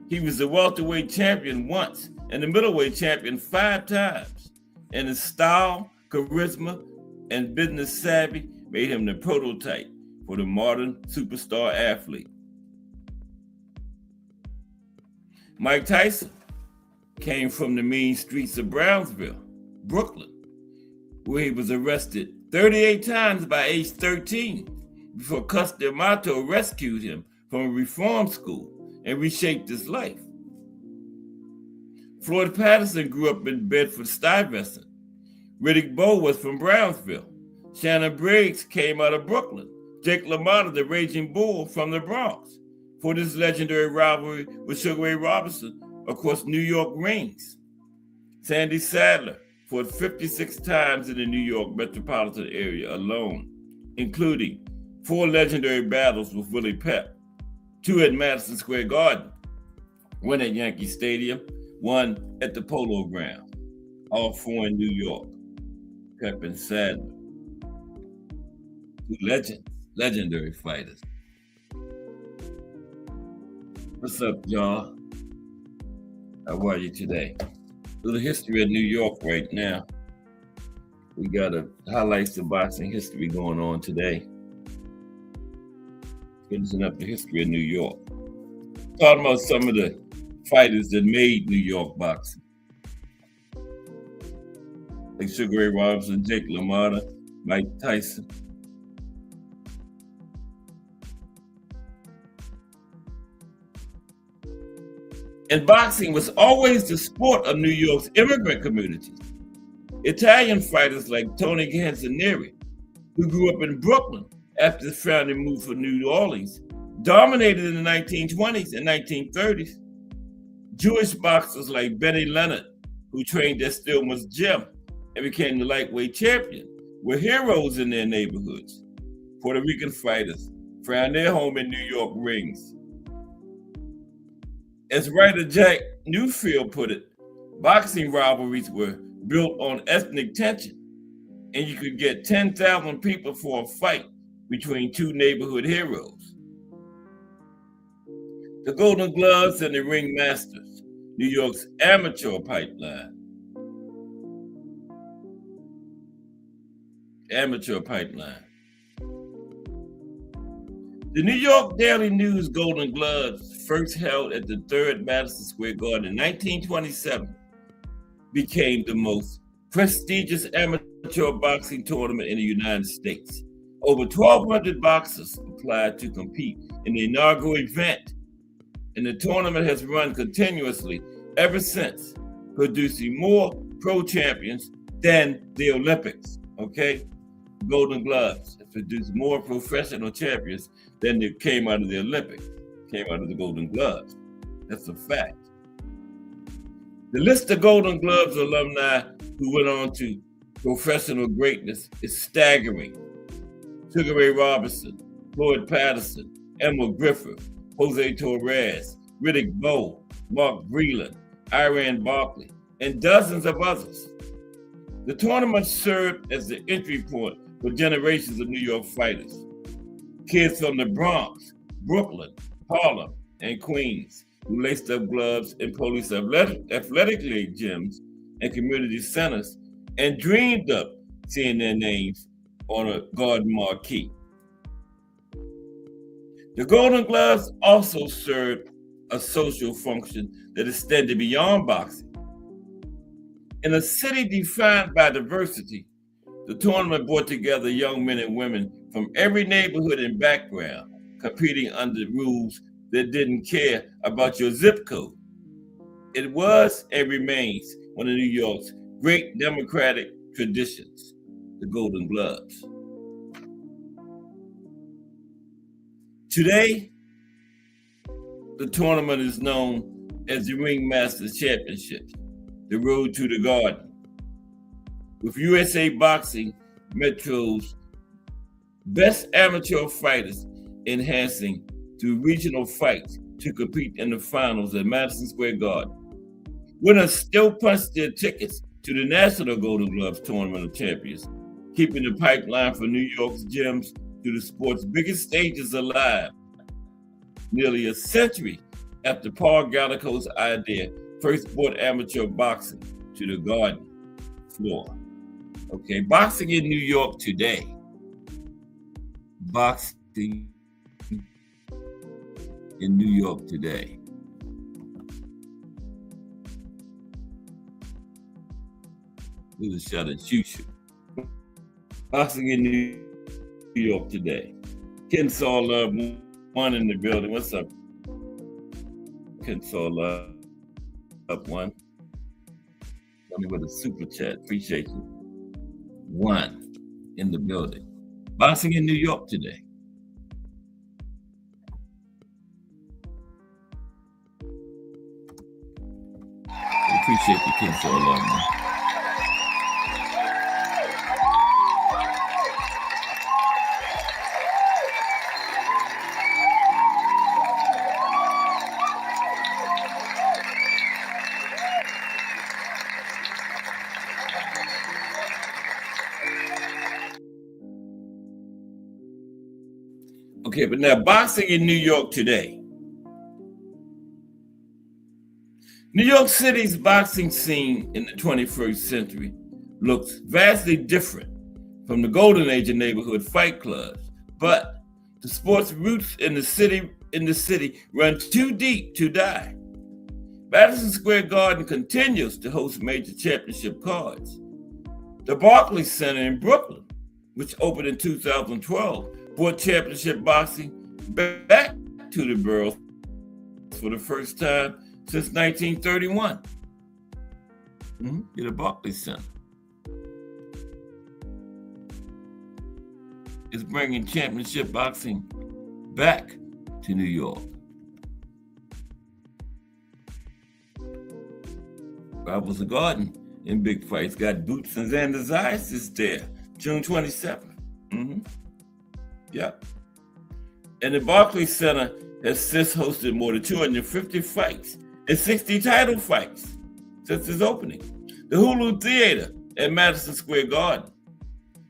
C: He was the welterweight champion once and the middleweight champion 5 times, and his style, charisma, and business savvy made him the prototype for the modern superstar athlete. Mike Tyson came from the mean streets of Brownsville, Brooklyn, where he was arrested 38 times by age 13 before Custer Amato rescued him from a reform school and reshaped his life. Floyd Patterson grew up in Bedford-Stuyvesant. Riddick Bowe was from Brownsville. Shannon Briggs came out of Brooklyn. Jake LaMotta, the Raging Bull, from the Bronx, for this legendary rivalry with Sugar Ray Robinson across New York rings. Sandy Sadler fought 56 times in the New York metropolitan area alone including 4 legendary battles with Willie Pep, 2 at Madison Square Garden, 1 at Yankee Stadium, 1 at the Polo Grounds, all 4 in New York. Pep and Sadler, 2 legends, legendary fighters. What's up, y'all? How are you today? So the history of New York right now. We got highlights of boxing history going on today. Finishing up the history of New York. Talking about some of the fighters that made New York boxing. Like Sugar Ray Robinson, Jake LaMotta, Mike Tyson. And boxing was always the sport of New York's immigrant communities. Italian fighters like Tony Canzonieri, who grew up in Brooklyn after his family moved from New Orleans, dominated in the 1920s and 1930s. Jewish boxers like Benny Leonard, who trained at Stillman's gym and became the lightweight champion, were heroes in their neighborhoods. Puerto Rican fighters found their home in New York rings. As writer Jack Newfield put it, boxing rivalries were built on ethnic tension, and you could get 10,000 people for a fight between 2 neighborhood heroes. The Golden Gloves and the Ring Masters, New York's amateur pipeline. Amateur pipeline. The New York Daily News Golden Gloves, first held at the 3rd Madison Square Garden in 1927, became the most prestigious amateur boxing tournament in the United States. Over 1,200 boxers applied to compete in the inaugural event, and the tournament has run continuously ever since, producing more pro champions than the Olympics, okay? Golden Gloves have produced more professional champions than they came out of the Olympics, came out of the Golden Gloves. That's a fact. The list of Golden Gloves alumni who went on to professional greatness is staggering. Sugar Ray Robinson, Floyd Patterson, Emma Griffith, Jose Torres, Riddick Bowe, Mark Breland, Iran Barkley, and dozens of others. The tournament served as the entry point for generations of New York fighters. Kids from the Bronx, Brooklyn, Harlem, and Queens who laced up gloves in police athletic league gyms and community centers and dreamed of seeing their names on a garden marquee. The Golden Gloves also served a social function that extended beyond boxing. In a city defined by diversity, the tournament brought together young men and women from every neighborhood and background, competing under rules that didn't care about your zip code. It was and remains one of New York's great democratic traditions, the Golden Gloves. Today, the tournament is known as the Ring Masters Championship, the Road to the Garden, with USA Boxing Metro's best amateur fighters enhancing to regional fights to compete in the finals at Madison Square Garden. Winners still punch their tickets to the National Golden Gloves Tournament of Champions, keeping the pipeline for New York's gyms to the sport's biggest stages alive. Nearly a century after Paul Gallico's idea first brought amateur boxing to the Garden floor. Okay, boxing in New York today. Boxing in New York today. This is a shot and shoot. Boxing in New York today. Kensaw Love One in the building. What's up? Kensaw Love up one. Tell me with a super chat. Appreciate you. One in the building. Boxing in New York today. Appreciate the Kensaw Love, man. Okay, but now boxing in New York today. New York City's boxing scene in the 21st century looks vastly different from the golden age of neighborhood fight clubs, but the sport's roots in the city run too deep to die. Madison Square Garden continues to host major championship cards. The Barclays Center in Brooklyn, which opened in 2012, brought championship boxing back to the borough for the first time since 1931. The Barclays Center is bringing championship boxing back to New York. Rivals of Garden in big fights got Boots and Xander Zayas there, June 27th. Yep. And the Barclays Center has since hosted more than 250 fights and 60 title fights since its opening. The Hulu Theater at Madison Square Garden,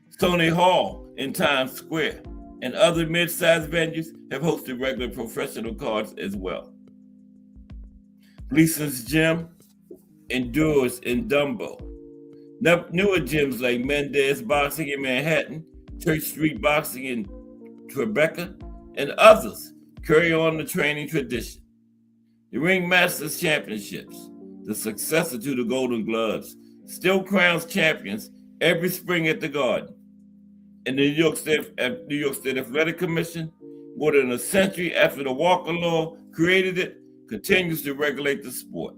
C: Stoney Hall in Times Square, and other mid-sized venues have hosted regular professional cards as well. Gleason's Gym endures in Dumbo. Newer gyms like Mendez Boxing in Manhattan, Church Street Boxing in Tribeca, and others carry on the training tradition. The Ringmasters Championships, the successor to the Golden Gloves, still crowns champions every spring at the Garden. And the New York State Athletic Commission, more than a century after the Walker Law created it, continues to regulate the sport.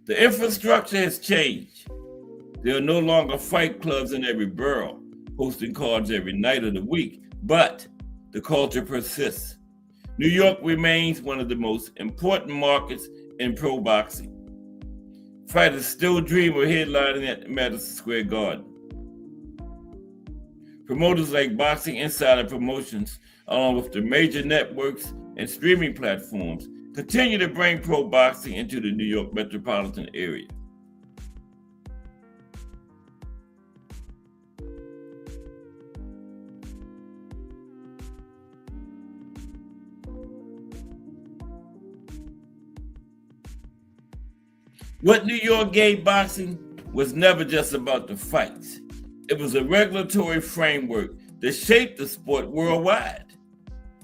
C: The infrastructure has changed. There are no longer fight clubs in every borough, hosting cards every night of the week, but the culture persists. New York remains one of the most important markets in pro boxing. Fighters still dream of headlining at Madison Square Garden. Promoters like Boxing Insider Promotions, along with the major networks and streaming platforms, continue to bring pro boxing into the New York metropolitan area. What New York gave boxing was never just about the fights. It was a regulatory framework that shaped the sport worldwide,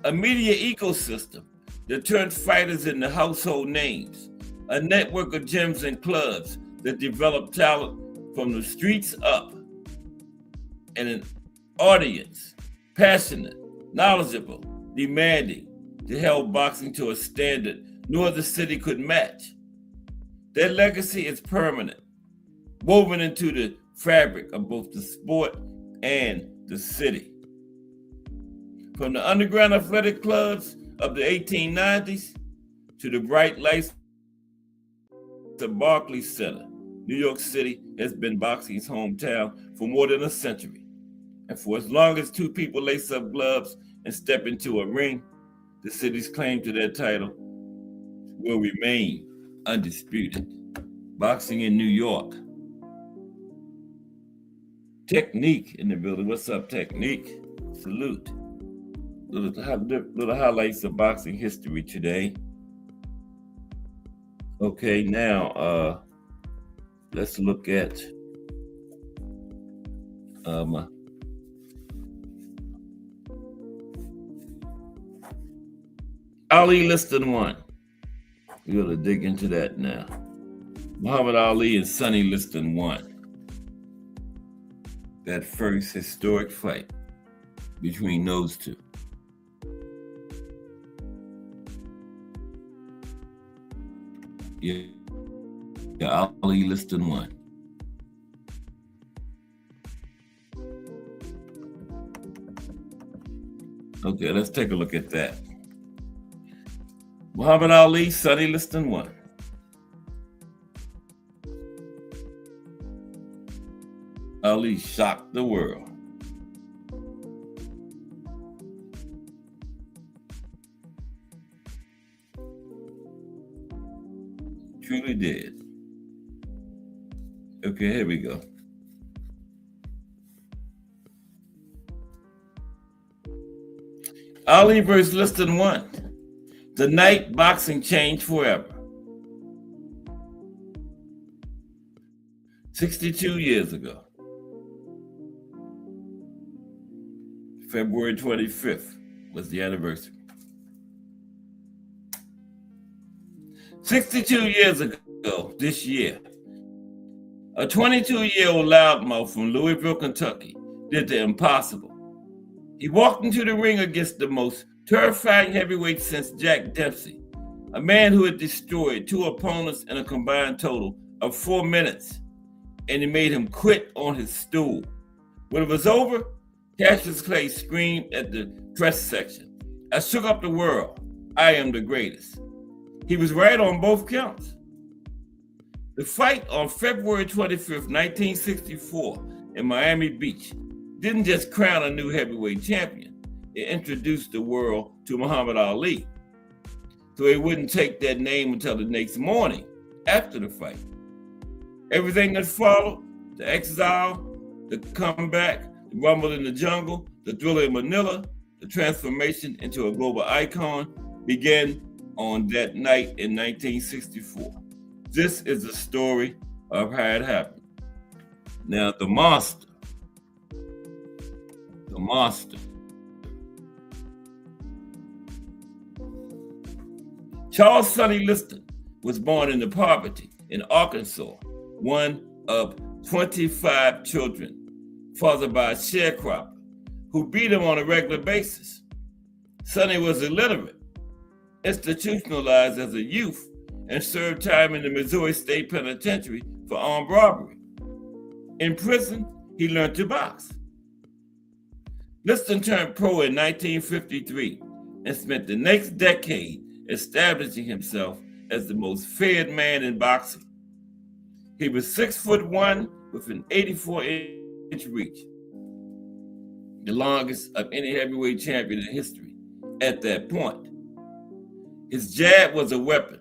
C: a media ecosystem that turned fighters into household names, a network of gyms and clubs that developed talent from the streets up, and an audience passionate, knowledgeable, demanding, that held boxing to a standard no other city could match. Their legacy is permanent, woven into the fabric of both the sport and the city. From the underground athletic clubs of the 1890s to the bright lights of Barclays Center, New York City has been boxing's hometown for more than a century. And for as long as two people lace up gloves and step into a ring, the city's claim to that title will remain undisputed. Boxing in New York. Technique in the building. What's up, Technique? Salute. Little highlights of boxing history today. Okay, now let's look at Ali Liston 1. We're going to dig into that now. Muhammad Ali and Sonny Liston 1. That first historic fight between those two. Yeah, Ali Liston 1. Okay, let's take a look at that. Muhammad Ali, Sonny Liston 1. Ali shocked the world. Truly did. Okay, here we go. Ali vs. Liston 1. The night boxing changed forever. 62 years ago. February 25th was the anniversary. 62 years ago this year, a 22-year-old loudmouth from Louisville, Kentucky did the impossible. He walked into the ring against the most terrifying heavyweight since Jack Dempsey, a man who had destroyed 2 opponents in a combined total of 4 minutes, and he made him quit on his stool. When it was over, Cassius Clay screamed at the press section, "I shook up the world. I am the greatest." He was right on both counts. The fight on February 25th, 1964 in Miami Beach didn't just crown a new heavyweight champion, it introduced the world to Muhammad Ali. So he wouldn't take that name until the next morning after the fight. Everything that followed, the exile, the comeback, the rumble in the jungle, the thriller in Manila, the transformation into a global icon began on that night in 1964. This is the story of how it happened. Now, the monster. Charles Sonny Liston was born into poverty in Arkansas, one of 25 children, fathered by a sharecropper who beat him on a regular basis. Sonny was illiterate, institutionalized as a youth, and served time in the Missouri State Penitentiary for armed robbery. In prison, he learned to box. Liston turned pro in 1953 and spent the next decade establishing himself as the most feared man in boxing. He was 6'1" with an 84-inch reach, the longest of any heavyweight champion in history at that point. His jab was a weapon,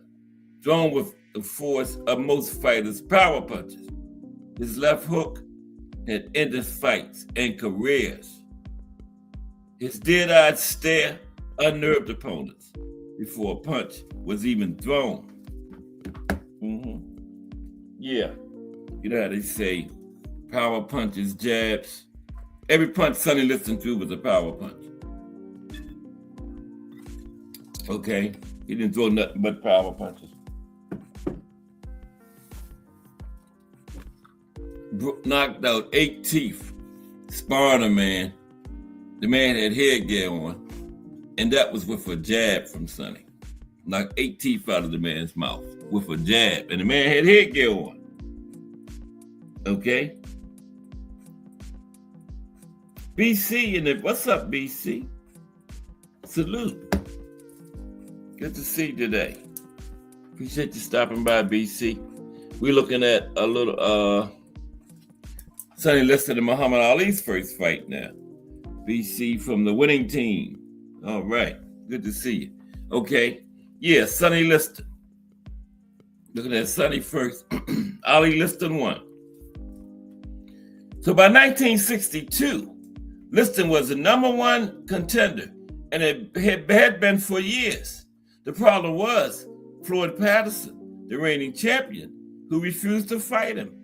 C: thrown with the force of most fighters' power punches. His left hook had ended fights and careers. His dead-eyed stare unnerved opponents before a punch was even thrown. Yeah, you know how they say power punches, jabs. Every punch Sonny Liston threw was a power punch. Okay, he didn't throw nothing but power punches. Knocked out 8 teeth, sparring a man. The man had headgear on, and that was with a jab from Sonny. Knocked 8 teeth out of the man's mouth with a jab, and the man had headgear on. Okay? BC, what's up, BC? Salute. Good to see you today. Appreciate you stopping by, BC. We're looking at a little Sonny Liston and Muhammad Ali's first fight now. BC from the winning team. All right. Good to see you. Okay. Yeah, Sonny Liston. Looking at Sonny first. Ali Liston won. So by 1962, Liston was the #1 contender, and it had been for years. The problem was Floyd Patterson, the reigning champion, who refused to fight him.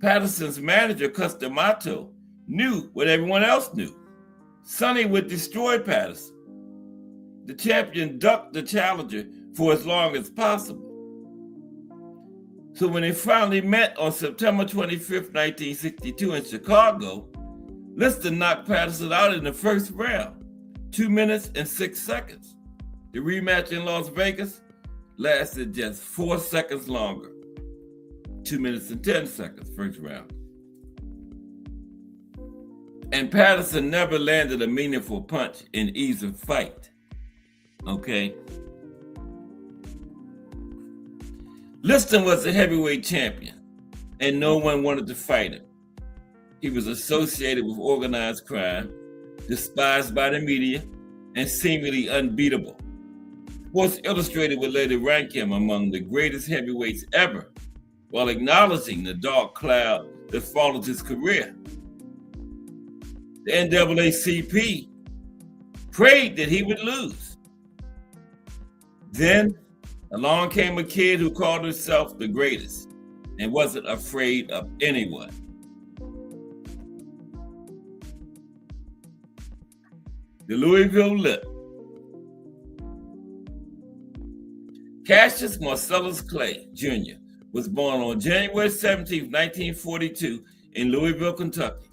C: Patterson's manager, Cus D'Amato, knew what everyone else knew. Sonny would destroy Patterson. The champion ducked the challenger for as long as possible. So when they finally met on September 25th, 1962 in Chicago, Liston knocked Patterson out in the first round, 2 minutes and 6 seconds. The rematch in Las Vegas lasted just 4 seconds longer, 2 minutes and 10 seconds, first round. And Patterson never landed a meaningful punch in either fight. Okay? Liston was a heavyweight champion, and no one wanted to fight him. He was associated with organized crime, despised by the media, and seemingly unbeatable. Sports Illustrated would later rank him among the greatest heavyweights ever, while acknowledging the dark cloud that followed his career. The NAACP prayed that he would lose. Then along came a kid who called himself the greatest and wasn't afraid of anyone. The Louisville Lip. Cassius Marcellus Clay, Jr. was born on January 17, 1942 in Louisville, Kentucky.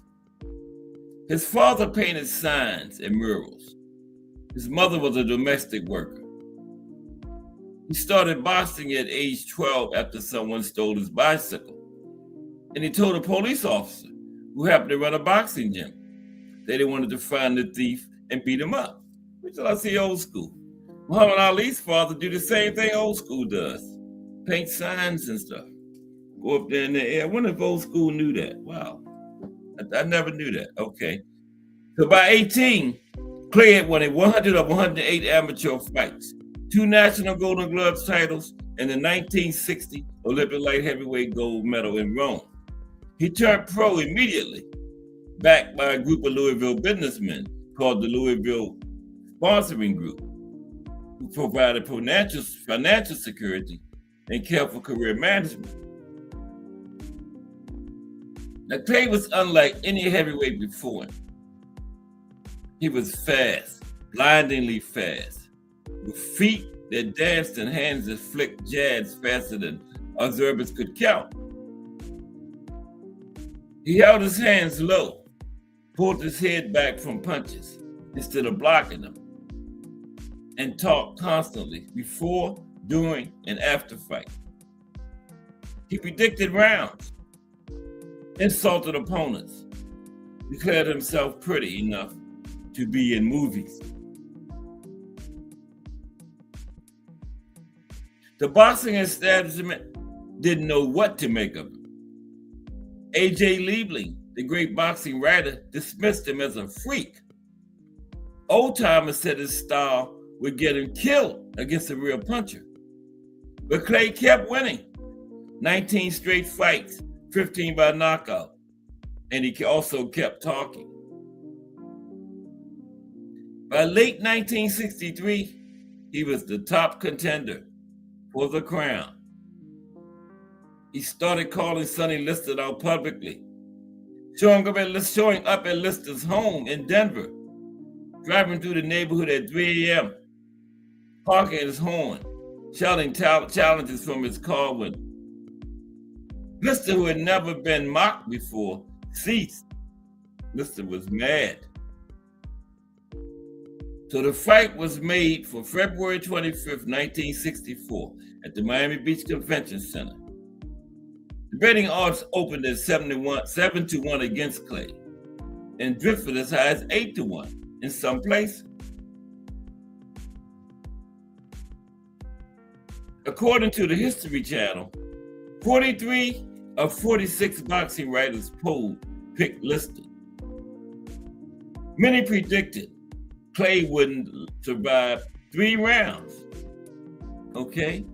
C: His father painted signs and murals. His mother was a domestic worker. He started boxing at age 12 after someone stole his bicycle. And he told a police officer who happened to run a boxing gym that they wanted to find the thief and beat him up. Which I see old school. Muhammad Ali's father do the same thing old school does. Paint signs and stuff. Go up there in the air. I wonder if old school knew that. Wow. I never knew that. Okay. So by 18, Clay had won 100 of 108 amateur fights, 2 national Golden Gloves titles, and the 1960 Olympic light heavyweight gold medal in Rome. He turned pro immediately, backed by a group of Louisville businessmen called the Louisville Sponsoring Group, who provided financial security and careful career management. Now, Clay was unlike any heavyweight before him. He was fast, blindingly fast, with feet that danced and hands that flicked jabs faster than observers could count. He held his hands low, pulled his head back from punches instead of blocking them, and talked constantly before, during, and after fight. He predicted rounds, insulted opponents, declared himself pretty enough to be in movies. The boxing establishment didn't know what to make of him. A.J. Liebling, the great boxing writer, dismissed him as a freak. Old-timers said his style would get him killed against a real puncher. But Clay kept winning. 19 straight fights, 15 by knockout. And he also kept talking. By late 1963, he was the top contender for the crown. He started calling Sonny Liston out publicly, showing up at Liston's home in Denver, driving through the neighborhood at 3 a.m., honking his horn, shouting challenges from his car window. Liston, who had never been mocked before, ceased. Liston was mad. So the fight was made for February 25th, 1964 at the Miami Beach Convention Center. The betting odds opened at 7-1 against Clay and drifted as high as 8-1 in some places. According to the History Channel, 43 of 46 boxing writers polled picked Liston. Many predicted Clay wouldn't survive 3 rounds. Okay?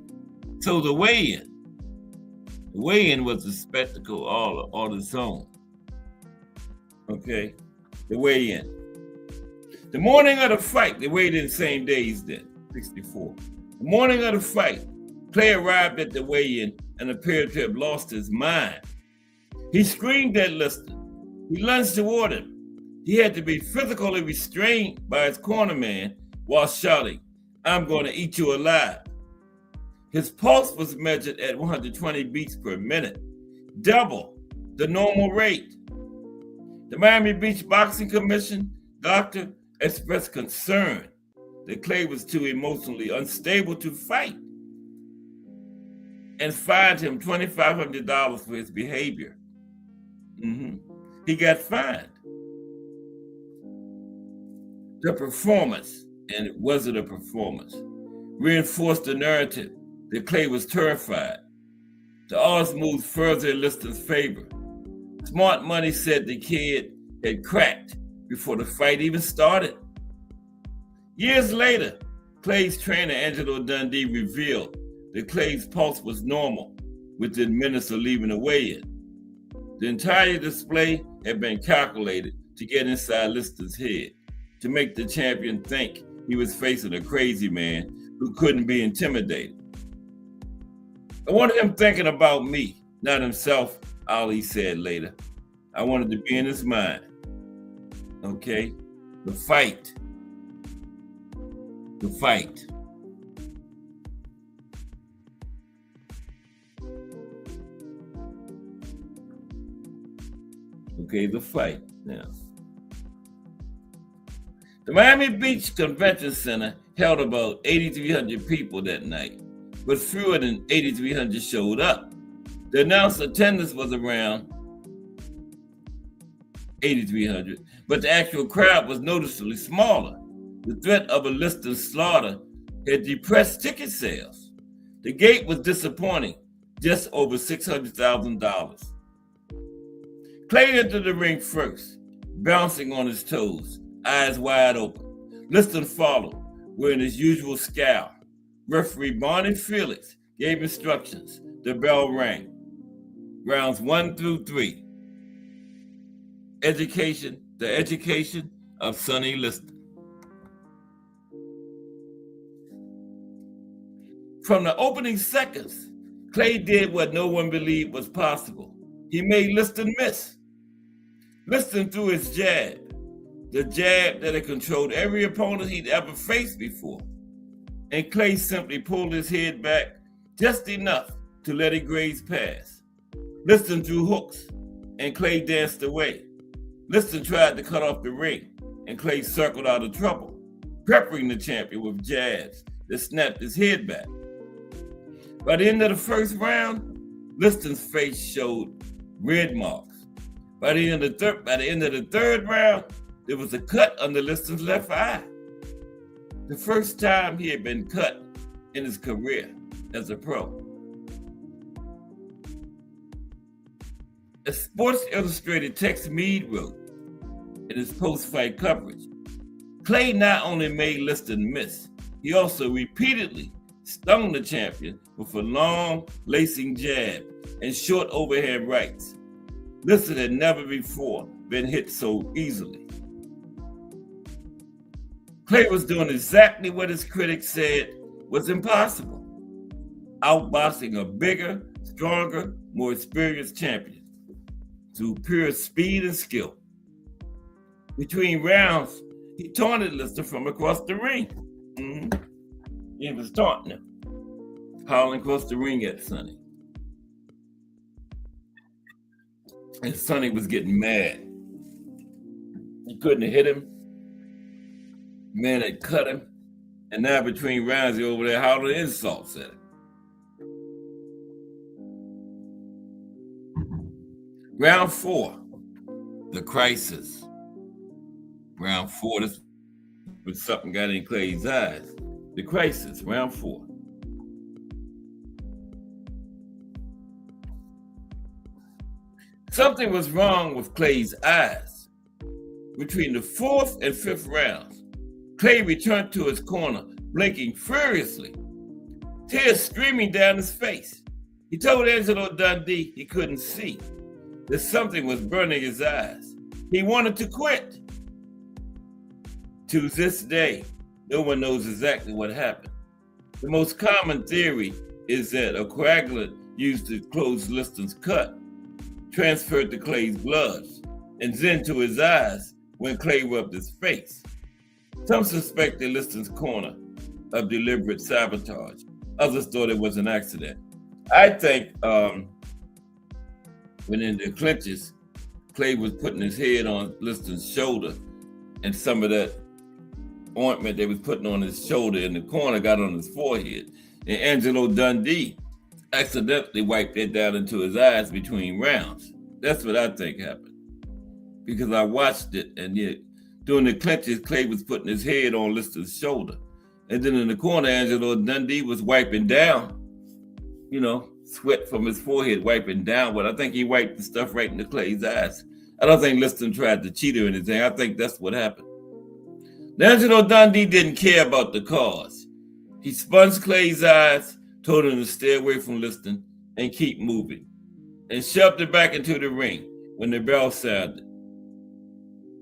C: So the weigh-in was a spectacle all on its own. Okay? The weigh-in. The morning of the fight, they weighed in the same days then, 64. The morning of the fight, Clay arrived at the weigh-in and appeared to have lost his mind. He screamed at Liston. He lunged toward him. He had to be physically restrained by his cornerman while shouting, "I'm going to eat you alive." His pulse was measured at 120 beats per minute, double the normal rate. The Miami Beach Boxing Commission doctor expressed concern that Clay was too emotionally unstable to fight and fined him $2,500 for his behavior. He got fined. The performance, and it wasn't a performance, reinforced the narrative that Clay was terrified. The odds moved further in Liston's favor. Smart money said the kid had cracked before the fight even started. Years later, Clay's trainer, Angelo Dundee, revealed that Clay's pulse was normal within minutes of leaving the weigh-in. The entire display had been calculated to get inside Liston's head. to make the champion think he was facing a crazy man who couldn't be intimidated. I wanted him thinking about me, not himself, Ali said later. I wanted to be in his mind. Okay? The fight. The fight. Okay, the fight now. The Miami Beach Convention Center held about 8,300 people that night, but fewer than 8,300 showed up. The announced attendance was around 8,300, but the actual crowd was noticeably smaller. The threat of a Liston slaughter had depressed ticket sales. The gate was disappointing, just over $600,000. Clay entered the ring first, bouncing on his toes, eyes wide open. Liston followed, wearing his usual scowl. Referee Barney Felix gave instructions. The bell rang. Rounds 1 through 3. The education of Sonny Liston. From the opening seconds, Clay did what no one believed was possible. He made Liston miss. Liston threw his jab, the jab that had controlled every opponent he'd ever faced before. And Clay simply pulled his head back just enough to let it graze past. Liston threw hooks, and Clay danced away. Liston tried to cut off the ring, and Clay circled out of trouble, peppering the champion with jabs that snapped his head back. By the end of the first round, Liston's face showed red marks. By the end of the third round, there was a cut under Liston's left eye. The first time he had been cut in his career as a pro. As Sports Illustrated Tex Meade wrote in his post-fight coverage, Clay not only made Liston miss, he also repeatedly stung the champion with a long, lacing jab and short overhand rights. Liston had never before been hit so easily. Clay was doing exactly what his critics said was impossible, outboxing a bigger, stronger, more experienced champion through pure speed and skill. Between rounds, he taunted Liston from across the ring. He was taunting him, howling across the ring at Sonny. And Sonny was getting mad. He couldn't hit him. Man had cut him. And now between rounds, he over there howling insults at him. Round 4, the crisis. Round 4, this was something got in Clay's eyes. The crisis, round 4. Something was wrong with Clay's eyes. Between the 4th and 5th rounds, Clay returned to his corner, blinking furiously, tears streaming down his face. He told Angelo Dundee he couldn't see, that something was burning his eyes. He wanted to quit. To this day, no one knows exactly what happened. The most common theory is that a coagulant used to close Liston's cut transferred to Clay's blood and then to his eyes when Clay rubbed his face. Some suspected Liston's corner of deliberate sabotage. Others thought it was an accident. I think when in the clinches, Clay was putting his head on Liston's shoulder, and some of that ointment they was putting on his shoulder in the corner got on his forehead. And Angelo Dundee accidentally wiped it down into his eyes between rounds. That's what I think happened. Because I watched it, and yet during the clinches, Clay was putting his head on Liston's shoulder. And then in the corner, Angelo Dundee was wiping down, sweat from his forehead, wiping down. But I think he wiped the stuff right into Clay's eyes. I don't think Liston tried to cheat or anything. I think that's what happened. Angelo Dundee didn't care about the cause. He sponged Clay's eyes, told him to stay away from Liston and keep moving, and shoved it back into the ring when the bell sounded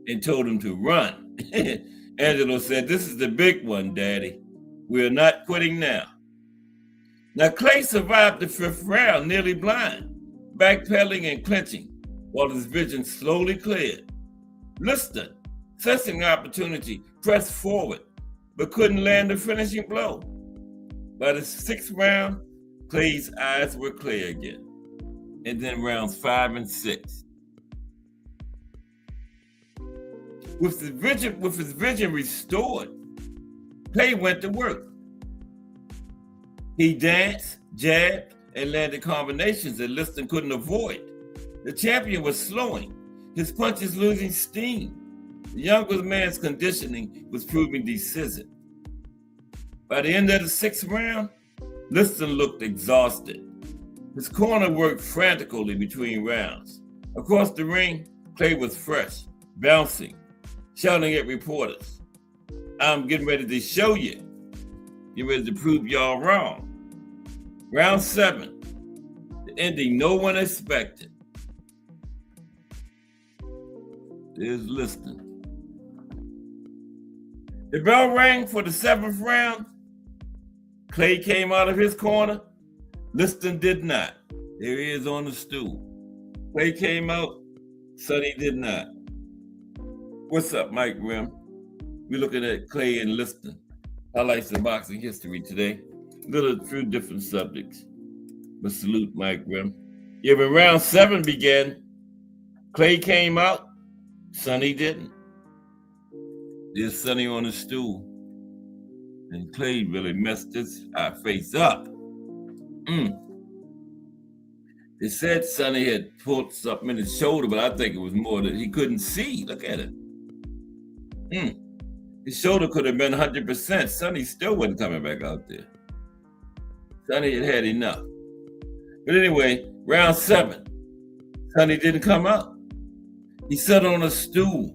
C: and told him to run. Angelo said, "This is the big one, Daddy. We're not quitting now." Now, Clay survived the fifth round nearly blind, backpedaling and clinching while his vision slowly cleared. Liston, sensing the opportunity, pressed forward, but couldn't land the finishing blow. By the sixth round, Clay's eyes were clear again. And then rounds 5 and 6. With his vision restored, Clay went to work. He danced, jabbed, and landed combinations that Liston couldn't avoid. The champion was slowing, his punches losing steam. The younger man's conditioning was proving decisive. By the end of the sixth round, Liston looked exhausted. His corner worked frantically between rounds. Across the ring, Clay was fresh, bouncing, shouting at reporters, "I'm getting ready to show you. Getting ready to prove y'all wrong." Round 7, the ending no one expected. There's Liston. The bell rang for the 7th round. Clay came out of his corner. Liston did not. There he is on the stool. Clay came out. Sonny did not. What's up, Mike Rim? We're looking at Clay and Liston. Highlights of boxing history today. A few different subjects. But salute Mike Rim. Yeah, when round 7 began, Clay came out. Sonny didn't. There's Sonny on the stool. And Clay really messed his face up. They said Sonny had pulled something in his shoulder, but I think it was more that he couldn't see. Look at it. His shoulder could have been 100%. Sonny still wasn't coming back out there. Sonny had had enough. But anyway, round 7, Sonny didn't come out. He sat on a stool,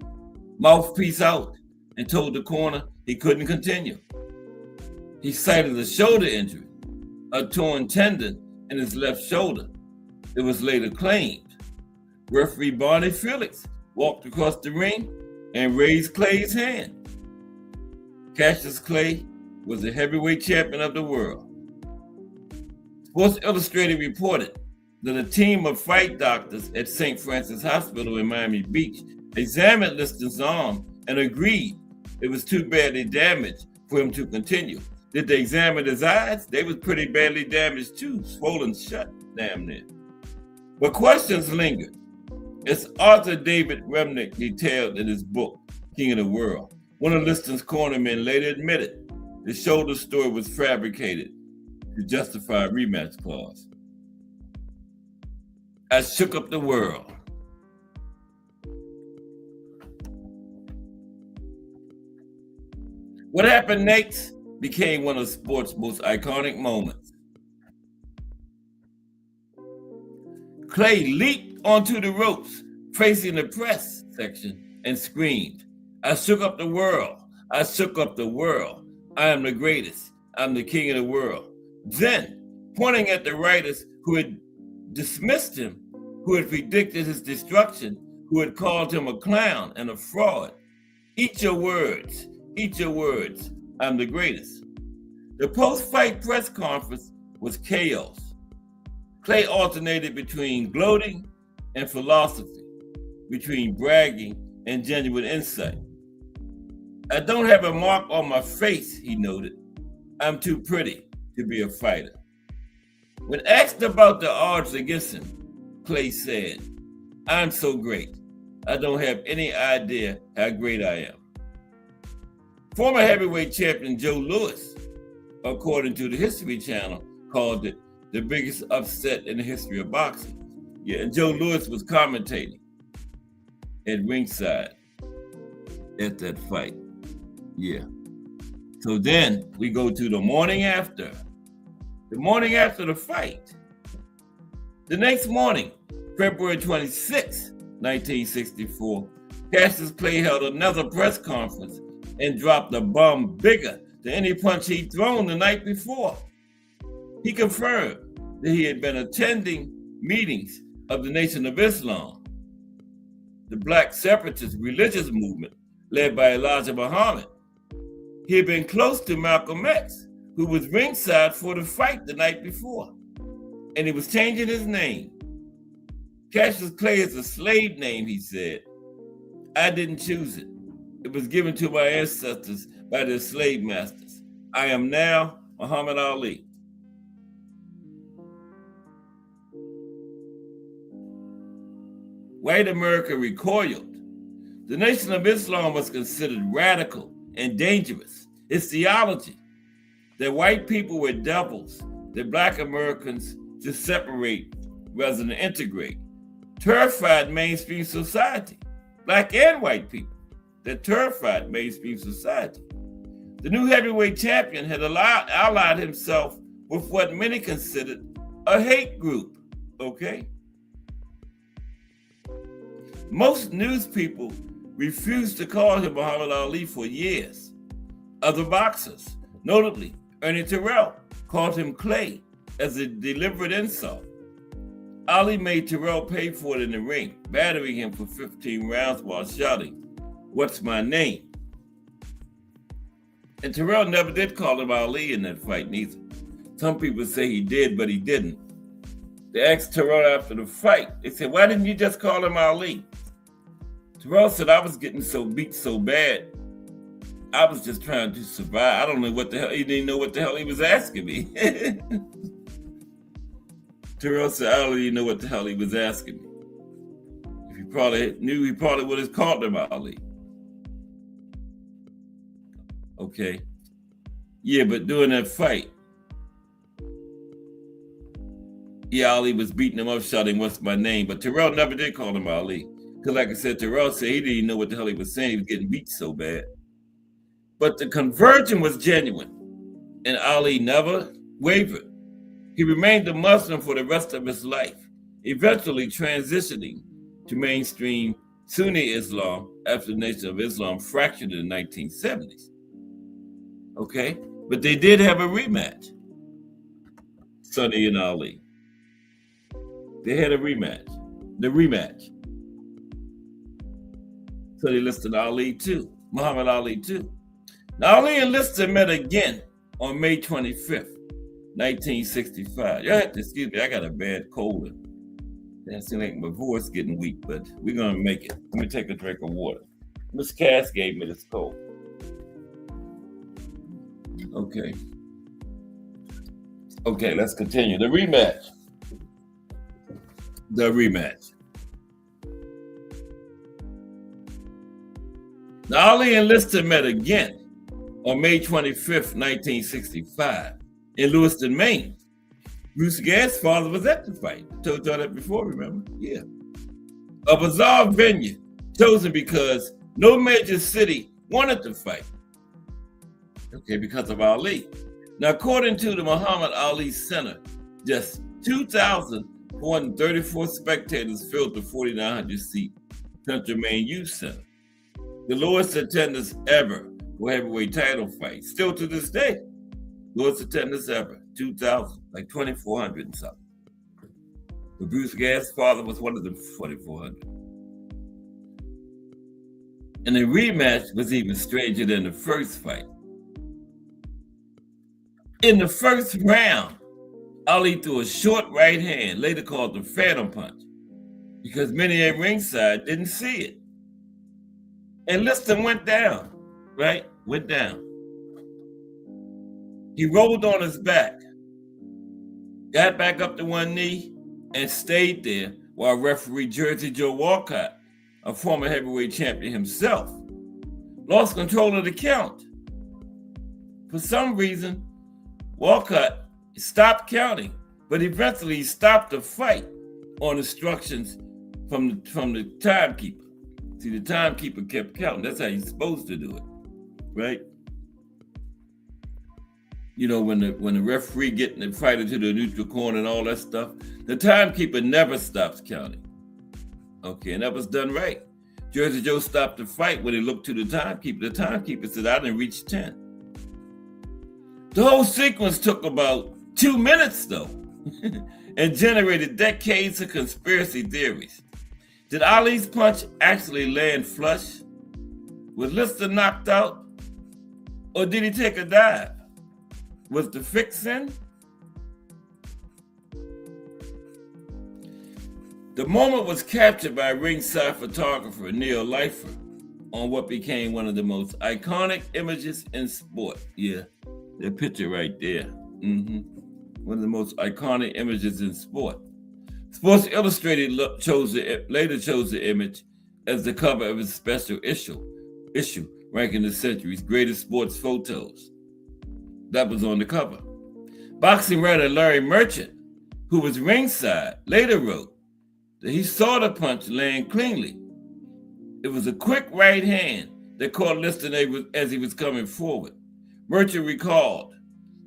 C: mouthpiece out, and told the corner he couldn't continue. He cited a shoulder injury, a torn tendon in his left shoulder. It was later claimed. Referee Barney Felix walked across the ring and raised Clay's hand. Cassius Clay was the heavyweight champion of the world. Sports Illustrated reported that a team of fight doctors at St. Francis Hospital in Miami Beach examined Liston's arm and agreed it was too badly damaged for him to continue. Did they examine his eyes? They was pretty badly damaged too, swollen shut, damn near. But questions lingered. As Arthur David Remnick detailed in his book, King of the World, one of Liston's cornermen later admitted the shoulder story was fabricated to justify a rematch clause. I shook up the world. What happened next became one of sports' most iconic moments. Clay leaped onto the ropes, facing the press section, and screamed, "I shook up the world. I shook up the world. I am the greatest. I'm the king of the world." Then, pointing at the writers who had dismissed him, who had predicted his destruction, who had called him a clown and a fraud, eat your words, I'm the greatest. The post-fight press conference was chaos. Clay alternated between gloating and philosophy, between bragging and genuine insight. "I don't have a mark on my face," he noted. "I'm too pretty to be a fighter." When asked about the odds against him, Clay said, "I'm so great. I don't have any idea how great I am." Former heavyweight champion Joe Louis, according to the History Channel, called it the biggest upset in the history of boxing. Yeah, and Joe Louis was commentating at ringside at that fight. Yeah. So then we go to the morning after. The morning after the fight. The next morning, February 26, 1964, Cassius Clay held another press conference and dropped a bomb bigger than any punch he'd thrown the night before. He confirmed that he had been attending meetings of the Nation of Islam, the black separatist religious movement led by Elijah Muhammad, He had been close to Malcolm X, who was ringside for the fight the night before, and he was changing his name. Cassius Clay is a slave name, he said. I didn't choose it. It was given to my ancestors by their slave masters. I am now Muhammad Ali. White America recoiled. The Nation of Islam was considered radical and dangerous. Its theology that white people were devils, that Black Americans should separate rather than integrate, terrified mainstream society, Black and white people, that terrified mainstream society. The new heavyweight champion had allied himself with what many considered a hate group, okay? Most news people refused to call him Muhammad Ali for years. Other boxers, notably Ernie Terrell, called him Clay as a deliberate insult. Ali made Terrell pay for it in the ring, battering him for 15 rounds while shouting, "What's my name?" And Terrell never did call him Ali in that fight neither. Some people say he did, but he didn't. They asked Terrell after the fight, they said, "Why didn't you just call him Ali?" Terrell said, "I was getting so beat so bad, I was just trying to survive. I don't know what the hell," he didn't know what the hell he was asking me. Terrell said, "I don't even know what the hell he was asking me. If he probably knew, he probably would have called him Ali." Okay. Yeah, but during that fight, Ali was beating him up, shouting, "What's my name?" But Terrell never did call him Ali. Because like I said, Terrell said he didn't even know what the hell he was saying. He was getting beat so bad. But the conversion was genuine, and Ali never wavered. He remained a Muslim for the rest of his life, eventually transitioning to mainstream Sunni Islam after the Nation of Islam fractured in the 1970s. Okay? But they did have a rematch, Sunni and Ali. They had a rematch. The rematch. So they listed Ali too, Muhammad Ali too. Now Ali and Lister met again on May 25th, 1965. You have to excuse me, I got a bad cold. It seems like my voice getting weak, but we're gonna make it. Let me take a drink of water. Miss Cass gave me this cold. Okay, let's continue. The rematch. Now, Ali and Lister met again on May 25th, 1965 in Lewiston, Maine. Bruce Gadd's father was at the fight. I told y'all that before, remember? Yeah. A bizarre venue chosen because no major city wanted to fight. Okay, because of Ali. Now, according to the Muhammad Ali Center, just 2,434 spectators filled the 4,900-seat Central Maine Youth Center. The lowest attendance ever for heavyweight title fights. Still to this day, lowest attendance ever, 2,000, like 2,400 and something. But Bruce Gadd's father was one of the 4,400. And the rematch was even stranger than the first fight. In the first round, Ali threw a short right hand, later called the Phantom Punch, because many at ringside didn't see it. And Lister went down, right? Went down. He rolled on his back, got back up to one knee, and stayed there while referee Jersey Joe Walcott, a former heavyweight champion himself, lost control of the count. For some reason, Walcott stopped counting, but eventually he stopped the fight on instructions from the timekeeper. See, the timekeeper kept counting. That's how you're supposed to do it, right? You know, when the referee getting the fighter to the neutral corner and all that stuff, the timekeeper never stops counting. Okay, and that was done right. Jersey Joe stopped the fight when he looked to the timekeeper. The timekeeper said, "I didn't reach 10. The whole sequence took about 2 minutes, though, and generated decades of conspiracy theories. Did Ali's punch actually land flush? Was Lister knocked out? Or did he take a dive? Was the fix in? The moment was captured by ringside photographer Neil Leifer on what became one of the most iconic images in sport. Yeah, that picture right there. One of the most iconic images in sport. Sports Illustrated later chose the image as the cover of its special issue, ranking the century's greatest sports photos. That was on the cover. Boxing writer Larry Merchant, who was ringside, later wrote that he saw the punch land cleanly. It was a quick right hand that caught Liston as he was coming forward. Merchant recalled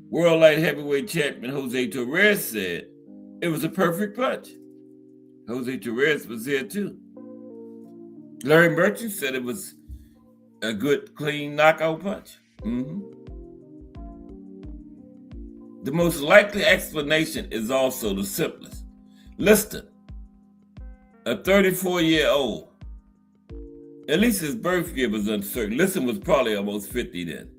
C: world light heavyweight champion Jose Torres said it was a perfect punch. Jose Torres was there too. Larry Merchant said it was a good, clean knockout punch. The most likely explanation is also the simplest. Liston, a 34-year-old, at least his birth year was uncertain. Liston was probably almost 50 then.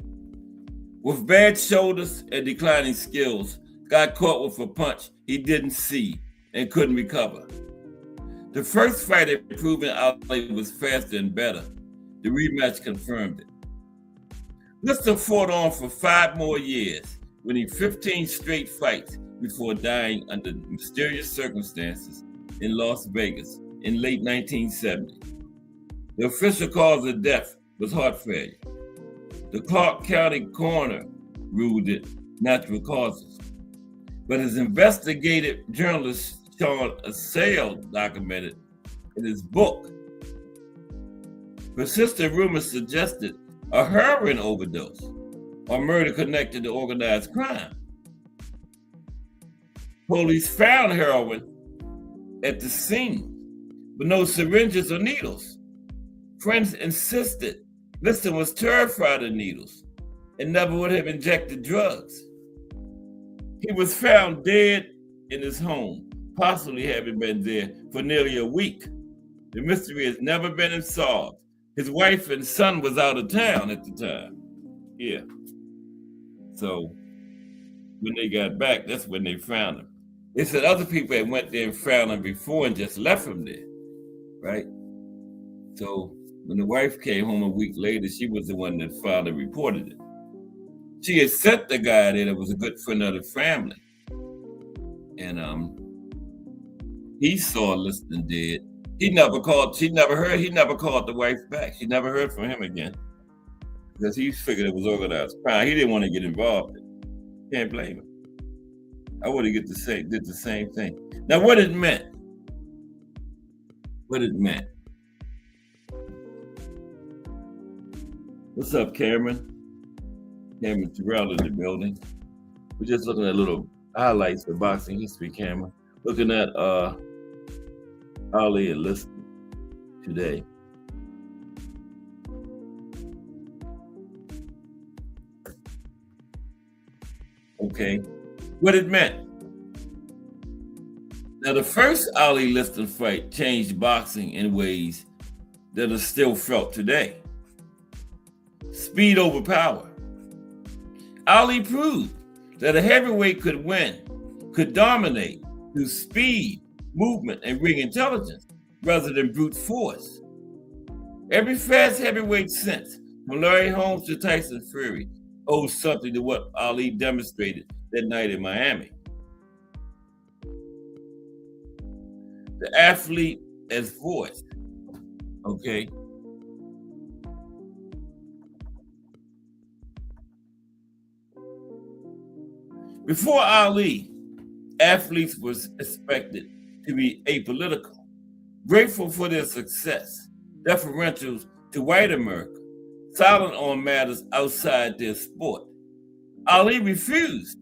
C: With bad shoulders and declining skills, got caught with a punch he didn't see and couldn't recover. The first fight had proven Ali was faster and better. The rematch confirmed it. Liston fought on for 5 more years, winning 15 straight fights before dying under mysterious circumstances in Las Vegas in late 1970. The official cause of death was heart failure. The Clark County coroner ruled it natural causes. But as investigative journalist Sean Assail documented in his book, persistent rumors suggested a heroin overdose or murder connected to organized crime. Police found heroin at the scene, but no syringes or needles. Friends insisted Liston was terrified of needles and never would have injected drugs. He was found dead in his home, possibly having been there for nearly a week. The mystery has never been solved. His wife and son was out of town at the time. Yeah. So when they got back, that's when they found him. They said other people had went there and found him before and just left him there, right? So when the wife came home a week later, she was the one that finally reported it. She had sent the guy there that was a good friend of the family. And he saw Liston dead. He never called the wife back. She never heard from him again. Because he figured it was organized crime. He didn't want to get involved in it. Can't blame him. I would have did the same thing. Now what it meant. What's up, Cameron? Cameron Terrell in the building. We're just looking at little highlights of boxing history, Cameron. Looking at Ali and Liston today. Okay, what it meant. Now, the first Ali Liston fight changed boxing in ways that are still felt today. Speed over power. Ali proved that a heavyweight could win, could dominate through speed, movement, and ring intelligence rather than brute force. Every fast heavyweight since, from Larry Holmes to Tyson Fury, owes something to what Ali demonstrated that night in Miami. The athlete as voice, okay? Before Ali, athletes were expected to be apolitical, grateful for their success, deferential to white America, silent on matters outside their sport. Ali refused.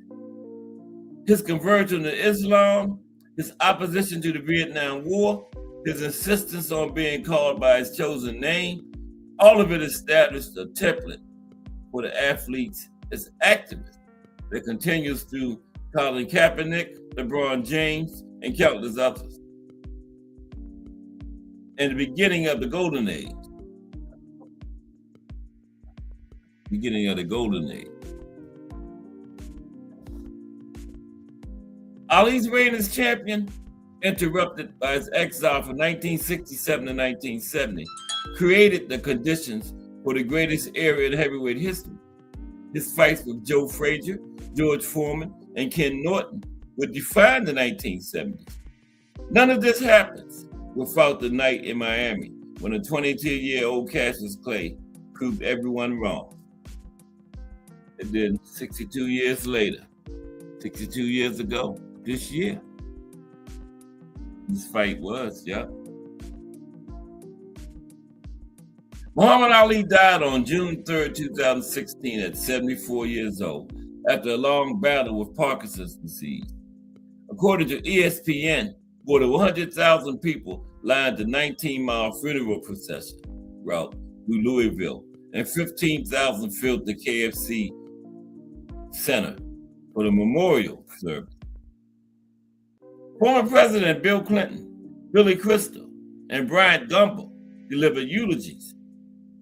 C: His conversion to Islam, his opposition to the Vietnam War, his insistence on being called by his chosen name, all of it established a template for the athletes as activists that continues through Colin Kaepernick, LeBron James, and countless others. And the beginning of the golden age. beginning of the golden age. Ali's reign as champion, interrupted by his exile from 1967 to 1970, created the conditions for the greatest era in heavyweight history. His fights with Joe Frazier, George Foreman, and Ken Norton would define the 1970s. None of this happens without the night in Miami when a 22-year-old Cassius Clay proved everyone wrong. And then 62 years later, 62 years ago, this year, this fight was, Muhammad Ali died on June 3rd, 2016 at 74 years old after a long battle with Parkinson's disease. According to ESPN, more than 100,000 people lined the 19-mile funeral procession route through Louisville, and 15,000 filled the KFC Center for the memorial service. Former President Bill Clinton, Billy Crystal, and Bryant Gumbel delivered eulogies.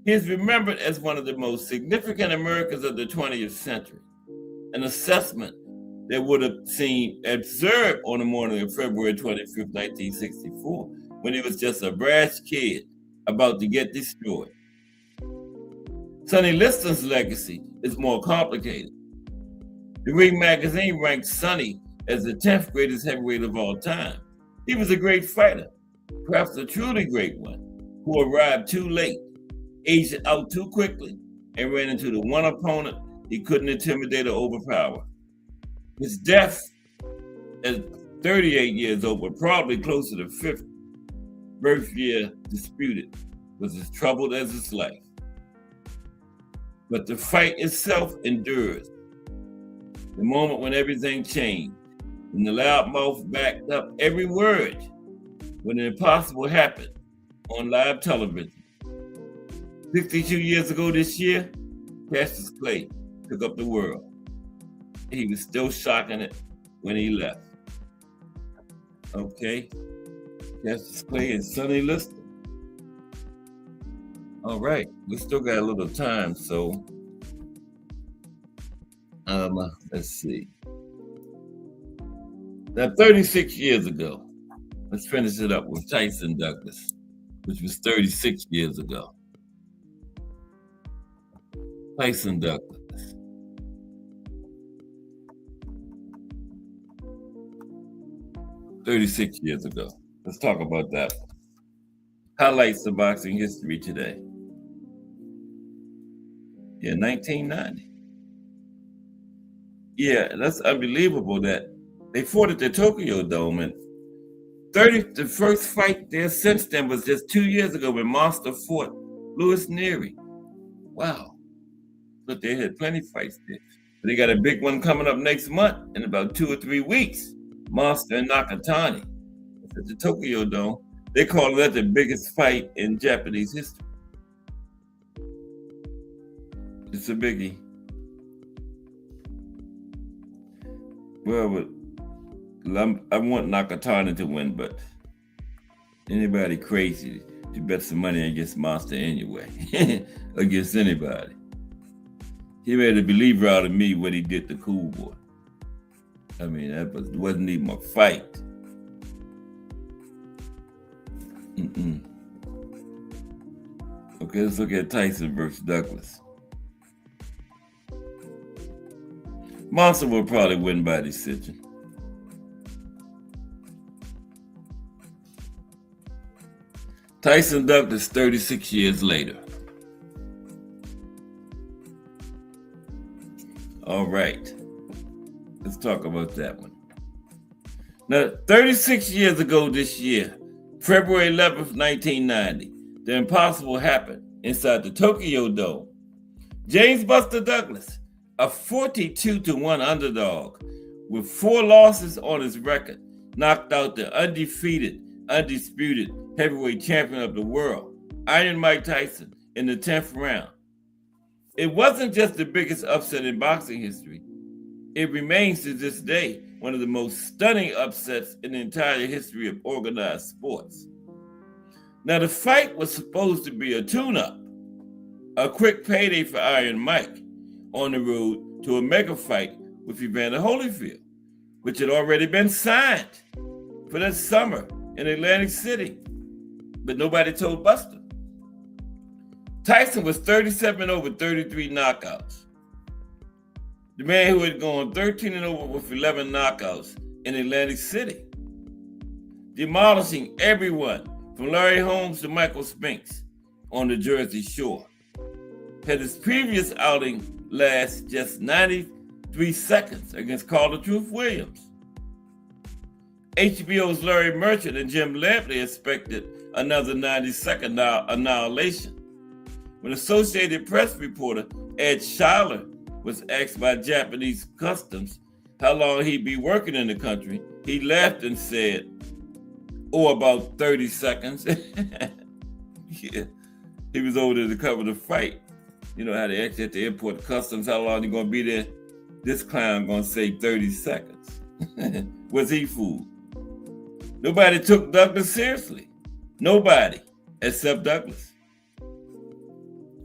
C: He is remembered as one of the most significant Americans of the 20th century, an assessment that would have seemed absurd on the morning of February 25th, 1964, when he was just a brash kid about to get destroyed. Sonny Liston's legacy is more complicated. The Ring magazine ranked Sonny as the 10th greatest heavyweight of all time. He was a great fighter, perhaps a truly great one, who arrived too late, aged out too quickly, and ran into the one opponent he couldn't intimidate or overpower. His death at 38 years old, but probably closer to 50, birth year disputed, was as troubled as his life. But the fight itself endures. The moment when everything changed, when the loudmouth backed up every word, when the impossible happened on live television. 62 years ago this year, Cassius Clay took up the world. He was still shocking it when he left. Okay, Cassius Clay and Sonny Liston. All right, we still got a little time, so let's see. Now, 36 years ago, let's finish it up with Tyson Douglas, which was 36 years ago. Tyson Douglas. "36 years ago. Let's talk about that. Highlights of boxing history today. Yeah, 1990. Yeah, that's unbelievable that they fought at the Tokyo Dome, and the first fight there since then was just 2 years ago when Monster fought Louis Neary. Wow. But they had plenty of fights there. But they got a big one coming up next month in about 2 or 3 weeks. Monster and Nakatani. It's at the Tokyo Dome. They call that the biggest fight in Japanese history. It's a biggie. Well, I want Nakatani to win, but anybody crazy to bet some money against Monster anyway, against anybody. He made a believer out of me when he did the Cool Boy. I mean, that wasn't even a fight. Okay, let's look at Tyson versus Douglas. Monster will probably win by decision. Tyson Douglas 36 years later. All right. Let's talk about that one. Now, 36 years ago this year, February 11th, 1990, the impossible happened inside the Tokyo Dome. James Buster Douglas, a 42-1 underdog with 4 losses on his record, knocked out the undefeated, undisputed heavyweight champion of the world, Iron Mike Tyson, in the 10th round. It wasn't just the biggest upset in boxing history. It remains to this day one of the most stunning upsets in the entire history of organized sports. Now, the fight was supposed to be a tune-up, A quick payday for Iron Mike on the road to a mega fight with Evander Holyfield, which had already been signed for that summer in Atlantic City, but nobody told Buster. Tyson was 37-0 33 knockouts. The man who had gone 13-0 with 11 knockouts in Atlantic City, demolishing everyone from Larry Holmes to Michael Spinks on the Jersey Shore, had his previous outing last just 93 seconds against Carl the Truth Williams. HBO's Larry Merchant and Jim Lampley expected another 90-second annihilation. When Associated Press reporter Ed Schuyler was asked by Japanese customs how long he'd be working in the country, he laughed and said, "Oh, about 30 seconds." Yeah, he was over there to cover the fight. You know how they ask you at the airport customs, how long you gonna be there? This clown gonna say 30 seconds. Was he fooled? Nobody took Douglas seriously. Nobody, except Douglas.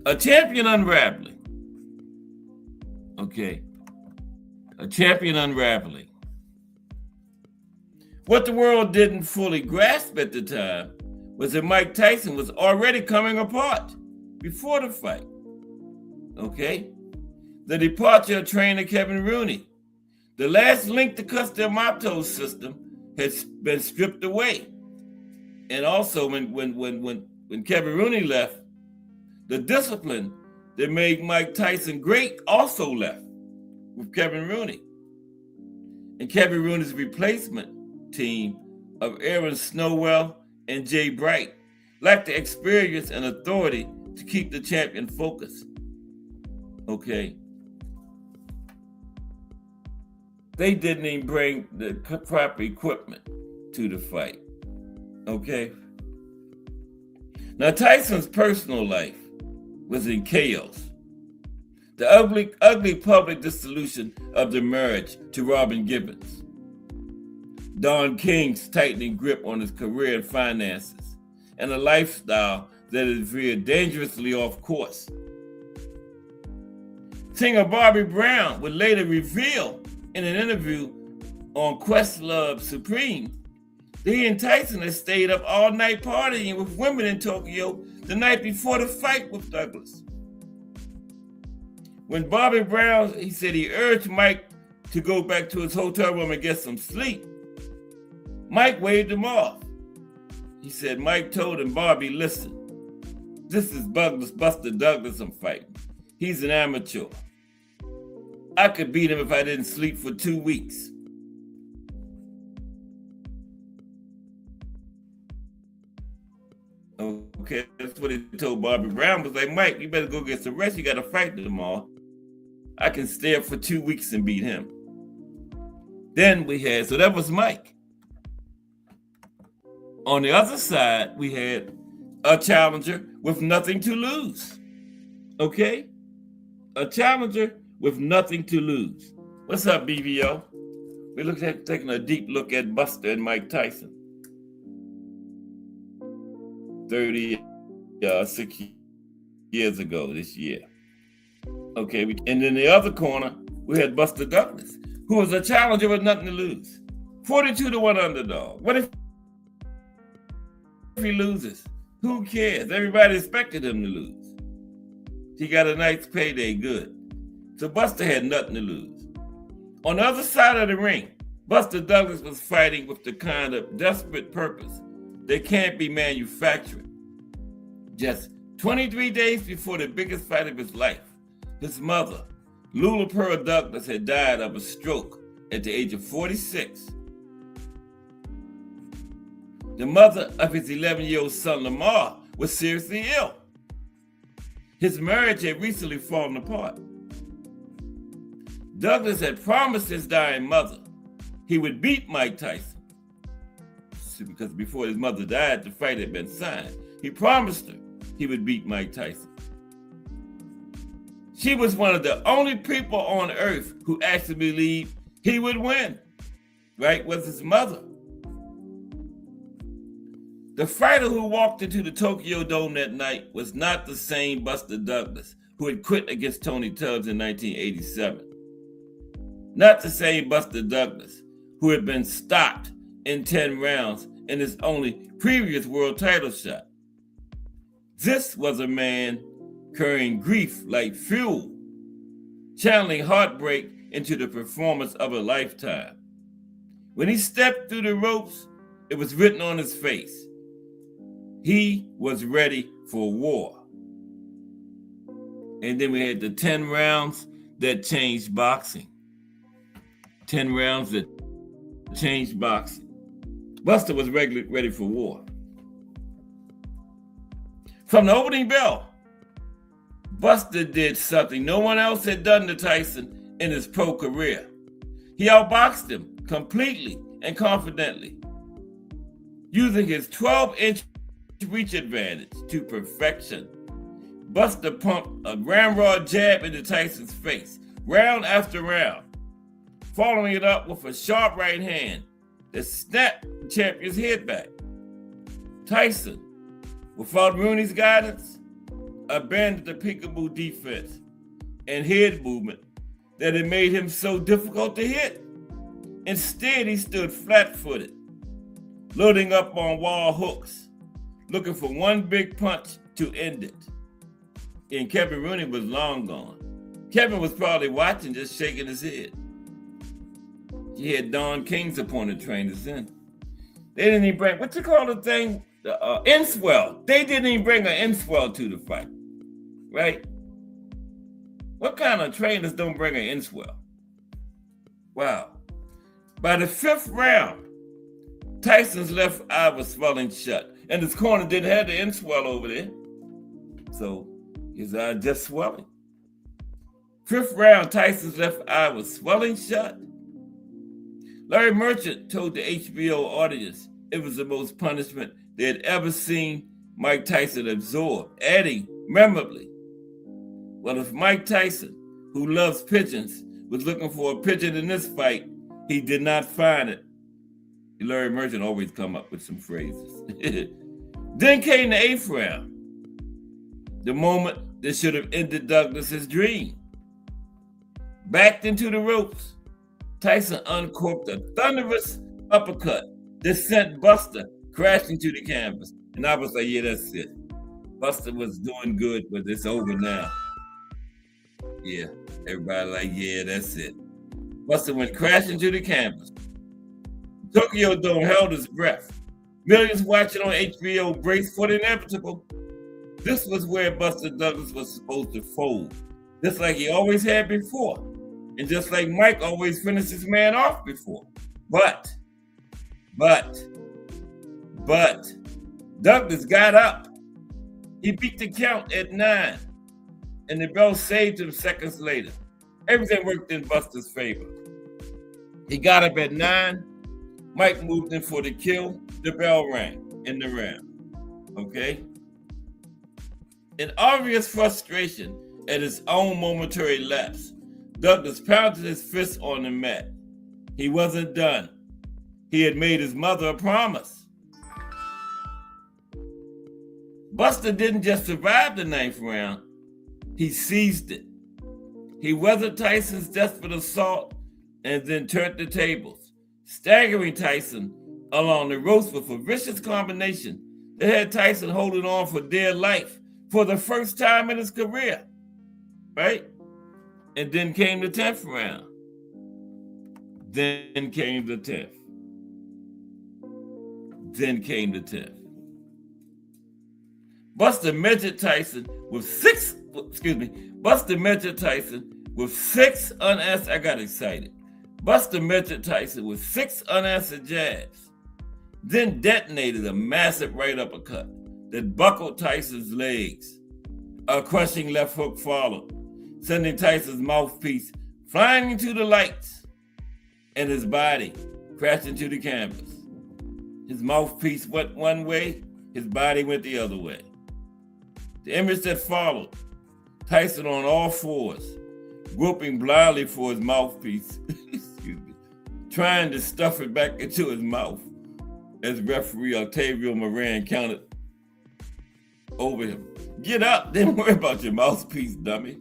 C: A champion unraveling. Okay. A champion unraveling. What the world didn't fully grasp at the time was that Mike Tyson was already coming apart before the fight. Okay? The departure of trainer Kevin Rooney, the last link to Customato system, has been stripped away. And also when Kevin Rooney left, the discipline that made Mike Tyson great also left with Kevin Rooney. And Kevin Rooney's replacement team of Aaron Snowell and Jay Bright lacked the experience and authority to keep the champion focused. Okay. They didn't even bring the proper equipment to the fight. Okay. Now, Tyson's personal life was in chaos. The ugly public dissolution of the marriage to Robin Gibbons, Don King's tightening grip on his career and finances, and a lifestyle that had veered dangerously off course. Singer Bobby Brown would later reveal in an interview on Questlove Supreme that he and Tyson had stayed up all night partying with women in Tokyo the night before the fight with Douglas. When Bobby Brown, he said he urged Mike to go back to his hotel room and get some sleep, Mike waved him off. He said Mike told him, "Bobby, listen, this is Buster Douglas I'm fighting. He's an amateur. I could beat him if I didn't sleep for 2 weeks." Okay, that's what he told Bobby Brown. Was like, "Mike, you better go get some rest. You got to fight tomorrow. I can stay up for 2 weeks and beat him." Then so that was Mike. On the other side, we had a challenger with nothing to lose. Okay? A challenger with nothing to lose. What's up, BBO? We're taking a deep look at Buster and Mike Tyson. 36 years ago this year. Okay, and in the other corner, we had Buster Douglas, who was a challenger with nothing to lose. 42-1 underdog. What if he loses? Who cares? Everybody expected him to lose. He got a nice payday, good. So Buster had nothing to lose. On the other side of the ring, Buster Douglas was fighting with the kind of desperate purpose that can't be manufactured. Just 23 days before the biggest fight of his life, his mother, Lula Pearl Douglas, had died of a stroke at the age of 46. The mother of his 11-year-old son, Lamar, was seriously ill. His marriage had recently fallen apart. Douglas had promised his dying mother he would beat Mike Tyson. Because before his mother died, the fight had been signed. He promised her he would beat Mike Tyson. She was one of the only people on earth who actually believed he would win, right? Was his mother. The fighter who walked into the Tokyo Dome that night was not the same Buster Douglas who had quit against Tony Tubbs in 1987. Not the same Buster Douglas who had been stopped in 10 rounds in his only previous world title shot. This was a man carrying grief like fuel, channeling heartbreak into the performance of a lifetime. When he stepped through the ropes, it was written on his face. He was ready for war. And then we had the 10 rounds that changed boxing. 10 rounds that changed boxing. Buster was ready for war. From the opening bell, Buster did something no one else had done to Tyson in his pro career. He outboxed him completely and confidently, using his 12-inch reach advantage to perfection. Buster pumped a ramrod jab into Tyson's face, round after round, following it up with a sharp right hand that snapped the champion's head back. Tyson, without Rooney's guidance, abandoned the peekaboo defense and head movement that had made him so difficult to hit. Instead, he stood flat-footed, loading up on wall hooks, looking for one big punch to end it. And Kevin Rooney was long gone. Kevin was probably watching, just shaking his head. He had Don King's appointed trainers in. They didn't even bring, what you call the thing? The Inswell. They didn't even bring an Inswell to the fight, right? What kind of trainers don't bring an Inswell? Wow. By the 5th round, Tyson's left eye was swelling shut, and his corner didn't have the Inswell over there, so his eye just swelling. 5th round, Tyson's left eye was swelling shut. Larry Merchant told the HBO audience it was the most punishment they had ever seen Mike Tyson absorb, adding memorably, well, if Mike Tyson, who loves pigeons, was looking for a pigeon in this fight, he did not find it. Larry Merchant always come up with some phrases. Then came the 8th round, the moment that should have ended Douglas's dream. Backed into the ropes, Tyson uncorked a thunderous uppercut that sent Buster crashing to the canvas. And I was like, yeah, that's it. Buster was doing good, but it's over now. Yeah, everybody like, yeah, that's it. Buster went crashing to the canvas. Tokyo Dome held his breath. Millions watching on HBO braced for the inevitable. This was where Buster Douglas was supposed to fold, just like he always had before, and just like Mike always finished his man off before. But Douglas got up. He beat the count at 9, and the bell saved him seconds later. Everything worked in Buster's favor. He got up at 9. Mike moved in for the kill. The bell rang in the round. Okay? In obvious frustration at his own momentary lapse, Douglas pounded his fist on the mat. He wasn't done. He had made his mother a promise. Buster didn't just survive the 9th round, he seized it. He weathered Tyson's desperate assault and then turned the tables, staggering Tyson along the ropes with a vicious combination that had Tyson holding on for dear life for the first time in his career, right? And then came the 10th round. Then came the 10th. Then came the 10th. Buster measured Tyson with six unanswered, I got excited. Buster measured Tyson with 6 unanswered jabs, then detonated a massive right uppercut that buckled Tyson's legs. A crushing left hook followed, sending Tyson's mouthpiece flying into the lights and his body crashing to the canvas. His mouthpiece went one way, his body went the other way. The image that followed, Tyson on all fours, groping blindly for his mouthpiece, trying to stuff it back into his mouth. as referee Octavio Moran counted over him. Get up, don't worry about your mouthpiece, dummy.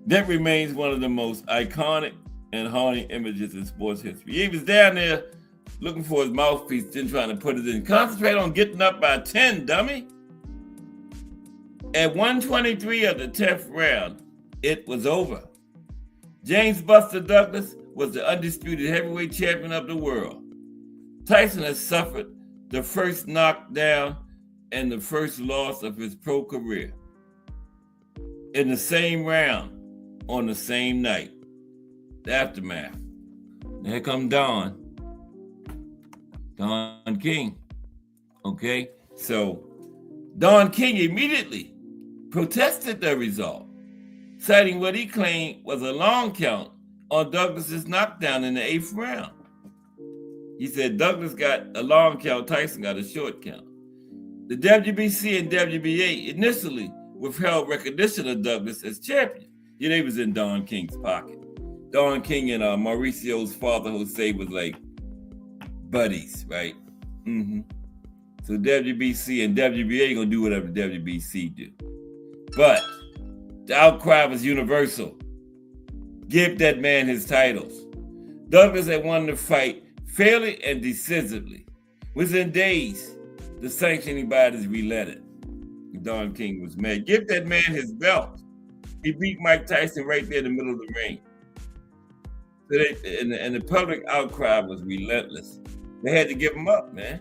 C: That remains one of the most iconic and haunting images in sports history. He was down there looking for his mouthpiece, then trying to put it in. Concentrate on getting up by 10, dummy. At 123 of the 10th round, it was over. James Buster Douglas was the undisputed heavyweight champion of the world. Tyson has suffered the first knockdown and the first loss of his pro career in the same round on the same night. The aftermath. Here come Don King. Okay, so Don King immediately protested the result, citing what he claimed was a long count on Douglas's knockdown in the 8th round. He said Douglas got a long count, Tyson got a short count. The WBC and WBA initially withheld recognition of Douglas as champion. Yeah, they was in Don King's pocket. Don King and Mauricio's father, Jose, was like buddies, right? So WBC and WBA gonna do whatever WBC do. But the outcry was universal. Give that man his titles. Douglas had won the fight fairly and decisively. Within days, the sanctioning bodies relented. Don King was mad. Give that man his belt. He beat Mike Tyson right there in the middle of the ring. So and the public outcry was relentless. They had to give him up, man.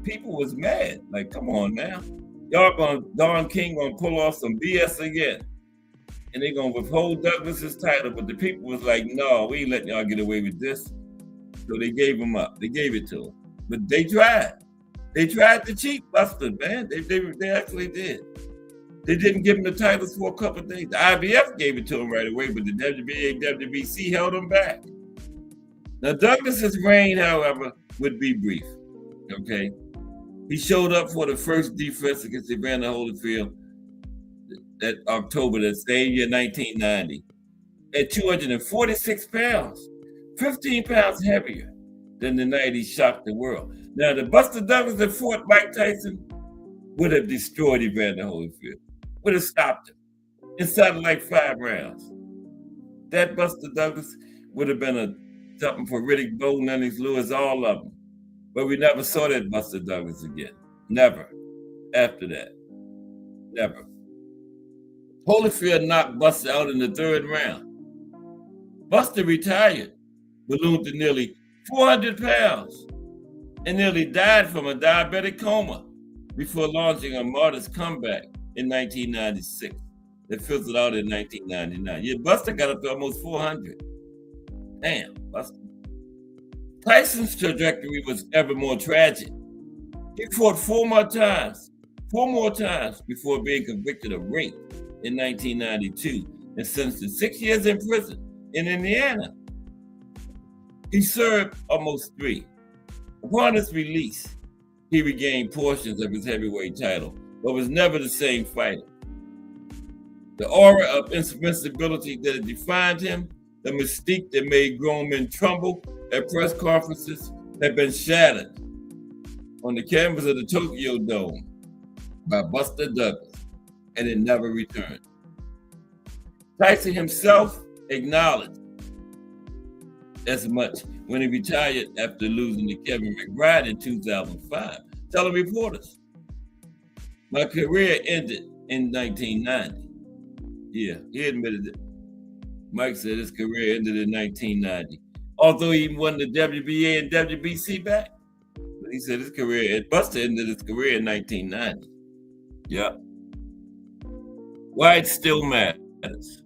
C: People was mad. Like, come on now. Don King gonna pull off some BS again. And they gonna withhold Douglas's title, but the people was like, no, we ain't letting y'all get away with this. So they gave him up. They gave it to him. But they tried. They tried to cheat Buster, man. They actually did. They didn't give him the titles for a couple of days. The IBF gave it to him right away, but the WBA and WBC held him back. Now, Douglas's reign, however, would be brief. Okay? He showed up for the first defense against Evander Holyfield that October, that same year, 1990, at 246 pounds, 15 pounds heavier than the night he shocked the world. Now, the Buster Douglas that fought Mike Tyson would have destroyed Evander Holyfield, would have stopped him inside of like 5 rounds. That Buster Douglas would have been something for Riddick Bowe, Lennox Lewis, all of them. But we never saw that Buster Douglas again. Never. After that. Never. Holyfield knocked Buster out in the 3rd round. Buster retired, ballooned to nearly 400 pounds, and nearly died from a diabetic coma before launching a modest comeback in 1996 that fizzled out in 1999. Yeah, Buster got up to almost 400. Damn, Buster. Tyson's trajectory was ever more tragic. He fought 4 more times before being convicted of rape in 1992 and sentenced to 6 years in prison in Indiana. He served almost 3. Upon his release, he regained portions of his heavyweight title, but was never the same fighter. The aura of invincibility that had defined him, the mystique that made grown men tremble at press conferences, had been shattered on the canvas of the Tokyo Dome by Buster Douglas, and it never returned. Tyson himself acknowledged as much when he retired after losing to Kevin McBride in 2005, telling reporters, "My career ended in 1990. Yeah, he admitted it. Mike said his career ended in 1990. Although he won the WBA and WBC back, but he said his career, Buster ended his career in 1990. Yeah. Why it still matters.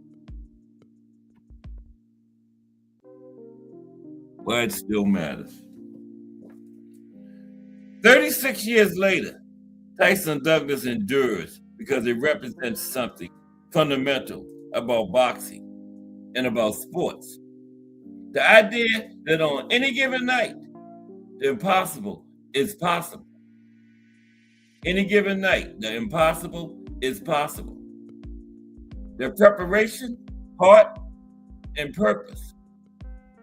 C: Why it still matters. 36 years later, Tyson Douglas endures because it represents something fundamental about boxing and about sports. The idea that on any given night, the impossible is possible. Any given night, the impossible is possible. Their preparation, heart, and purpose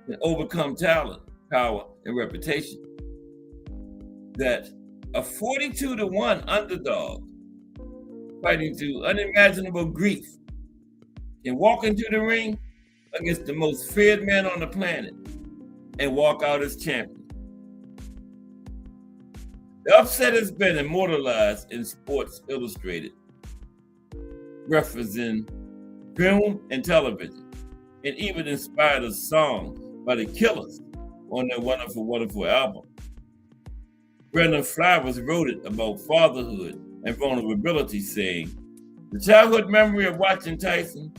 C: can overcome talent, power, and reputation. that a 42-1 underdog fighting through unimaginable grief can walk into the ring against the most feared man on the planet and walk out as champion. The upset has been immortalized in Sports Illustrated, referencing film and television, and even inspired a song by the Killers on their Wonderful, Wonderful album. Brendan Flowers wrote it about fatherhood and vulnerability, saying, "The childhood memory of watching Tyson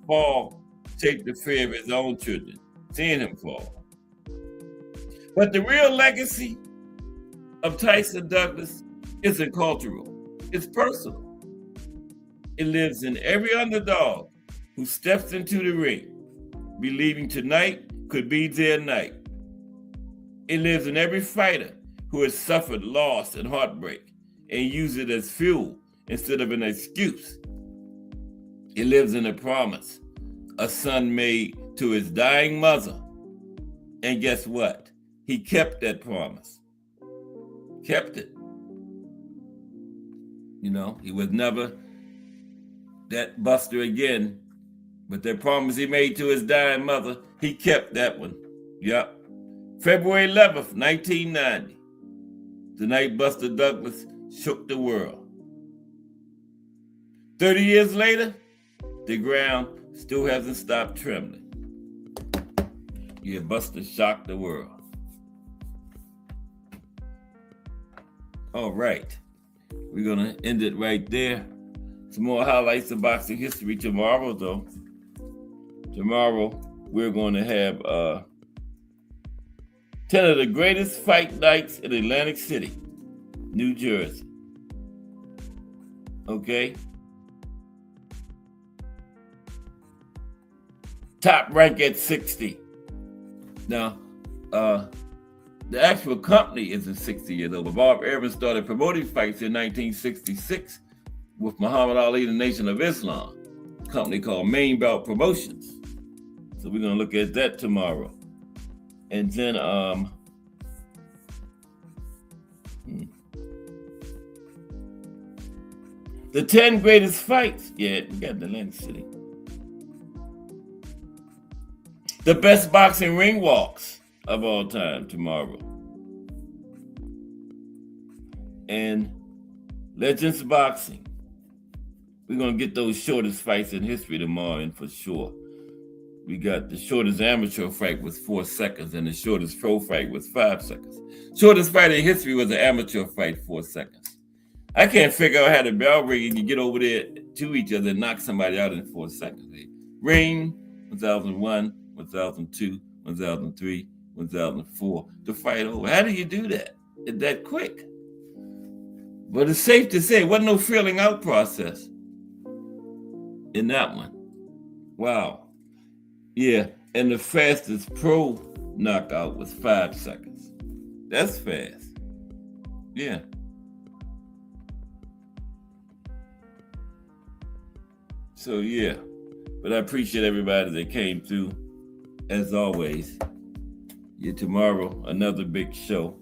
C: fall shaped the fear of his own children, seeing him fall. But the real legacy of Tyson Douglas isn't cultural, it's personal. It lives in every underdog who steps into the ring, believing tonight could be their night. It lives in every fighter who has suffered loss and heartbreak and used it as fuel instead of an excuse. It lives in a promise a son made to his dying mother. And guess what? He kept that promise. Kept it. You know, he was never that buster again, but that promise he made to his dying mother, he kept that one. Yep. February 11th, 1990, the night Buster Douglas shook the world. 30 years later, the ground still hasn't stopped trembling. Yeah, Buster shocked the world. All right, we're gonna end it right there. Some more highlights of boxing history tomorrow, though. Tomorrow, we're going to have 10 of the greatest fight nights in Atlantic City, New Jersey. Okay? Top rank at 60. Now, the actual company isn't 60 years old, but Bob Evans started promoting fights in 1966 with Muhammad Ali, the Nation of Islam, a company called Main Belt Promotions. So we're going to look at that tomorrow. And then the 10 greatest fights. Yeah, we got the Atlantic City. The best boxing ring walks of all time tomorrow. And Legends Boxing. We're going to get those shortest fights in history tomorrow, and for sure. We got the shortest amateur fight was 4 seconds, and the shortest pro fight was 5 seconds. Shortest fight in history was an amateur fight, 4 seconds. I can't figure out how the bell ring and you get over there to each other and knock somebody out in 4 seconds. Ring, 1001, 1002, 1003, 1004, the fight over. How do you do that? It's that quick. But it's safe to say, it wasn't no filling out process in that one. Wow. Yeah, and the fastest pro knockout was 5 seconds. That's fast. Yeah. So, yeah. But I appreciate everybody that came through. As always, yeah, tomorrow, another big show.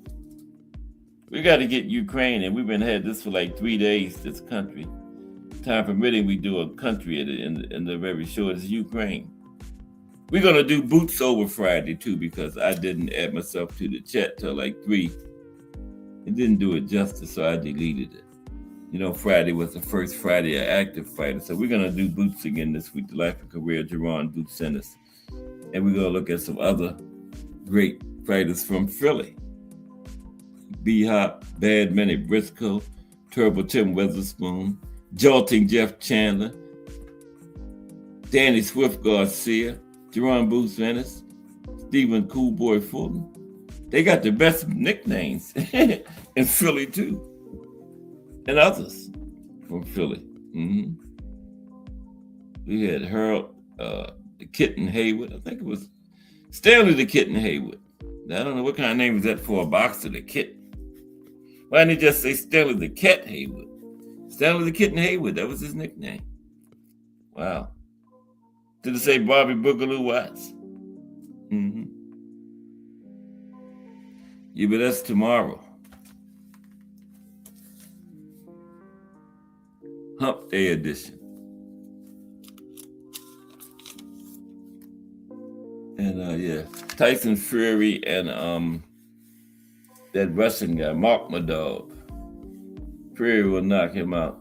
C: We got to get Ukraine, and we've been had this for like 3 days, this country. Time permitting, we do a country in the very shortest, Ukraine. We're going to do Boots Over Friday, too, because I didn't add myself to the chat till like 3. It didn't do it justice, so I deleted it. You know, Friday was the first Friday of active fighters. So we're going to do Boots again this week, the life and career of Jerron Boots Ennis. And we're going to look at some other great fighters from Philly. B-Hop, Bad Manny Briscoe, Turbo Tim Weatherspoon, Jolting Jeff Chandler, Danny Swift Garcia, Jerron Boots Ennis, Stephen Cool Boy Fulton. They got the best nicknames in Philly too. And others from Philly. Mm-hmm. We had Harold the Kitten Haywood. I think it was Stanley the Kitten Haywood. Now, I don't know what kind of name is that for a boxer, the Kitten. Why didn't he just say Stanley the Cat Haywood? Stanley the Kitten Haywood, that was his nickname. Wow. Did it say Bobby Boogaloo Watts? Mm-hmm. Yeah, but that's tomorrow. Hump Day edition. And yeah, Tyson Fury and that Russian guy, Mark Madov. Fury will knock him out.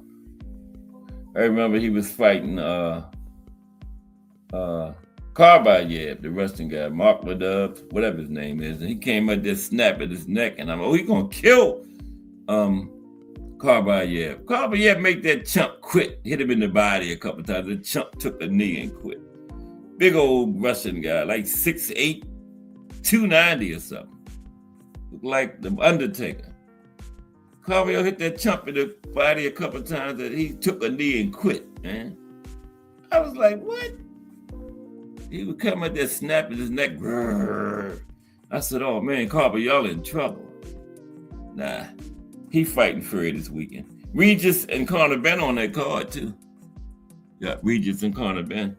C: I remember he was fighting Karbayev, the Russian guy, Mark Madov, whatever his name is, and he came out there snapping his neck, and I'm like, oh, he gonna kill Karbayev. Karbayev make that chump quit, hit him in the body a couple times. The chump took a knee and quit. Big old Russian guy, like 6'8", 290 or something. Looked like the Undertaker. Karbayev hit that chump in the body a couple times and he took a knee and quit, man. I was like, what? He would come out there snapping his neck. Grrr. I said, oh man, Karbayev, y'all in trouble. Nah, he fighting Fury this weekend. Regis and Conor Ben on that card too. Got Regis and Conor Ben.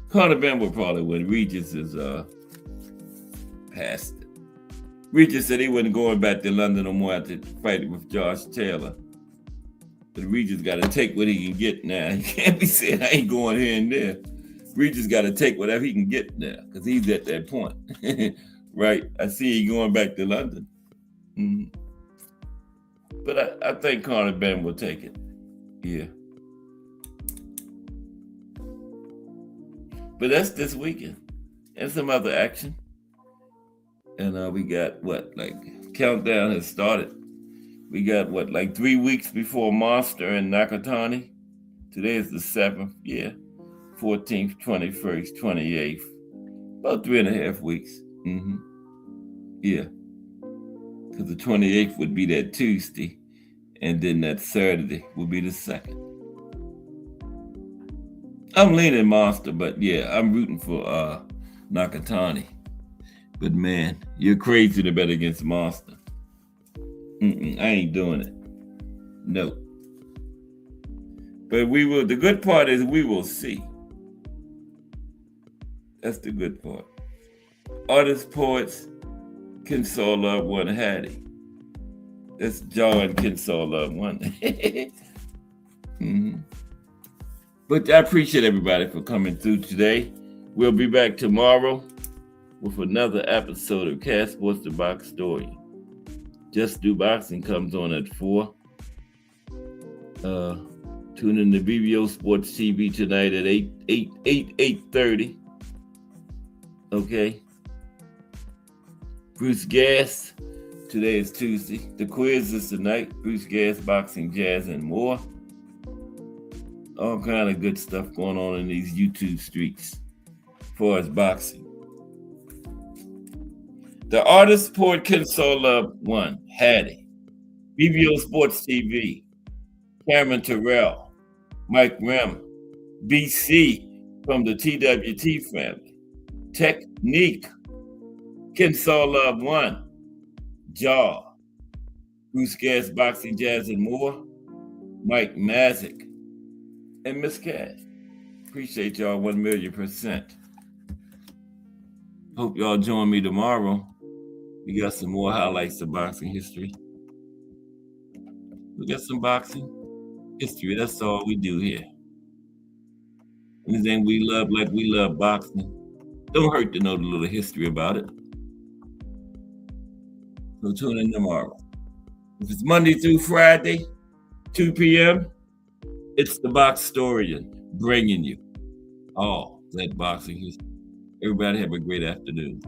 C: Conor Ben will probably win. Regis is past it. Regis said he wasn't going back to London no more after fighting with Josh Taylor. But Regis got to take what he can get now. He can't be saying I ain't going here and there. Regis got to take whatever he can get now because he's at that point. Right? I see he going back to London. Mm-hmm. But I think Conor Ben will take it. Yeah. But that's this weekend. And some other action. And we got countdown has started. We got 3 weeks before Monster and Nakatani. Today is the 7th, 14th, 21st, 28th. About 3.5 weeks. Mm-hmm. Yeah. Because the 28th would be that Tuesday. And then that Saturday would be the 2nd. I'm leaning Monster, but yeah, I'm rooting for Nakatani. But man, you're crazy to bet against Monster. I ain't doing it. No. But we will. The good part is we will see. That's the good part. Artists, poets, Kensaw Love One Hattie. That's John Kensaw Love One. Mm-hmm. But I appreciate everybody for coming through today. We'll be back tomorrow with another episode of Cat Sports The Box Story. Just Do Boxing comes on at 4. Tune in to BBO Sports TV tonight at 8:30. Okay. Bruce Gas. Today is Tuesday. The quiz is tonight. Bruce Gas, boxing, jazz, and more. All kind of good stuff going on in these YouTube streets as far as boxing. The artist, poet, Kensaw Love One, Hattie. BBO Sports TV, Cameron Terrell, Mike Rim, BC from the TWT family, Technique, Kensaw Love One, Jaw, Bruce Gas, Boxing, Jazz, and More, Mike Mazik, and Miss Cash. Appreciate y'all 1,000,000%. Hope y'all join me tomorrow. We got some more highlights of boxing history. We got some boxing history. That's all we do here. Anything we love like we love boxing. Don't hurt to know the little history about it. So tune in tomorrow. If it's Monday through Friday, 2 p.m., it's the Box Historian bringing you all that boxing history. Everybody have a great afternoon.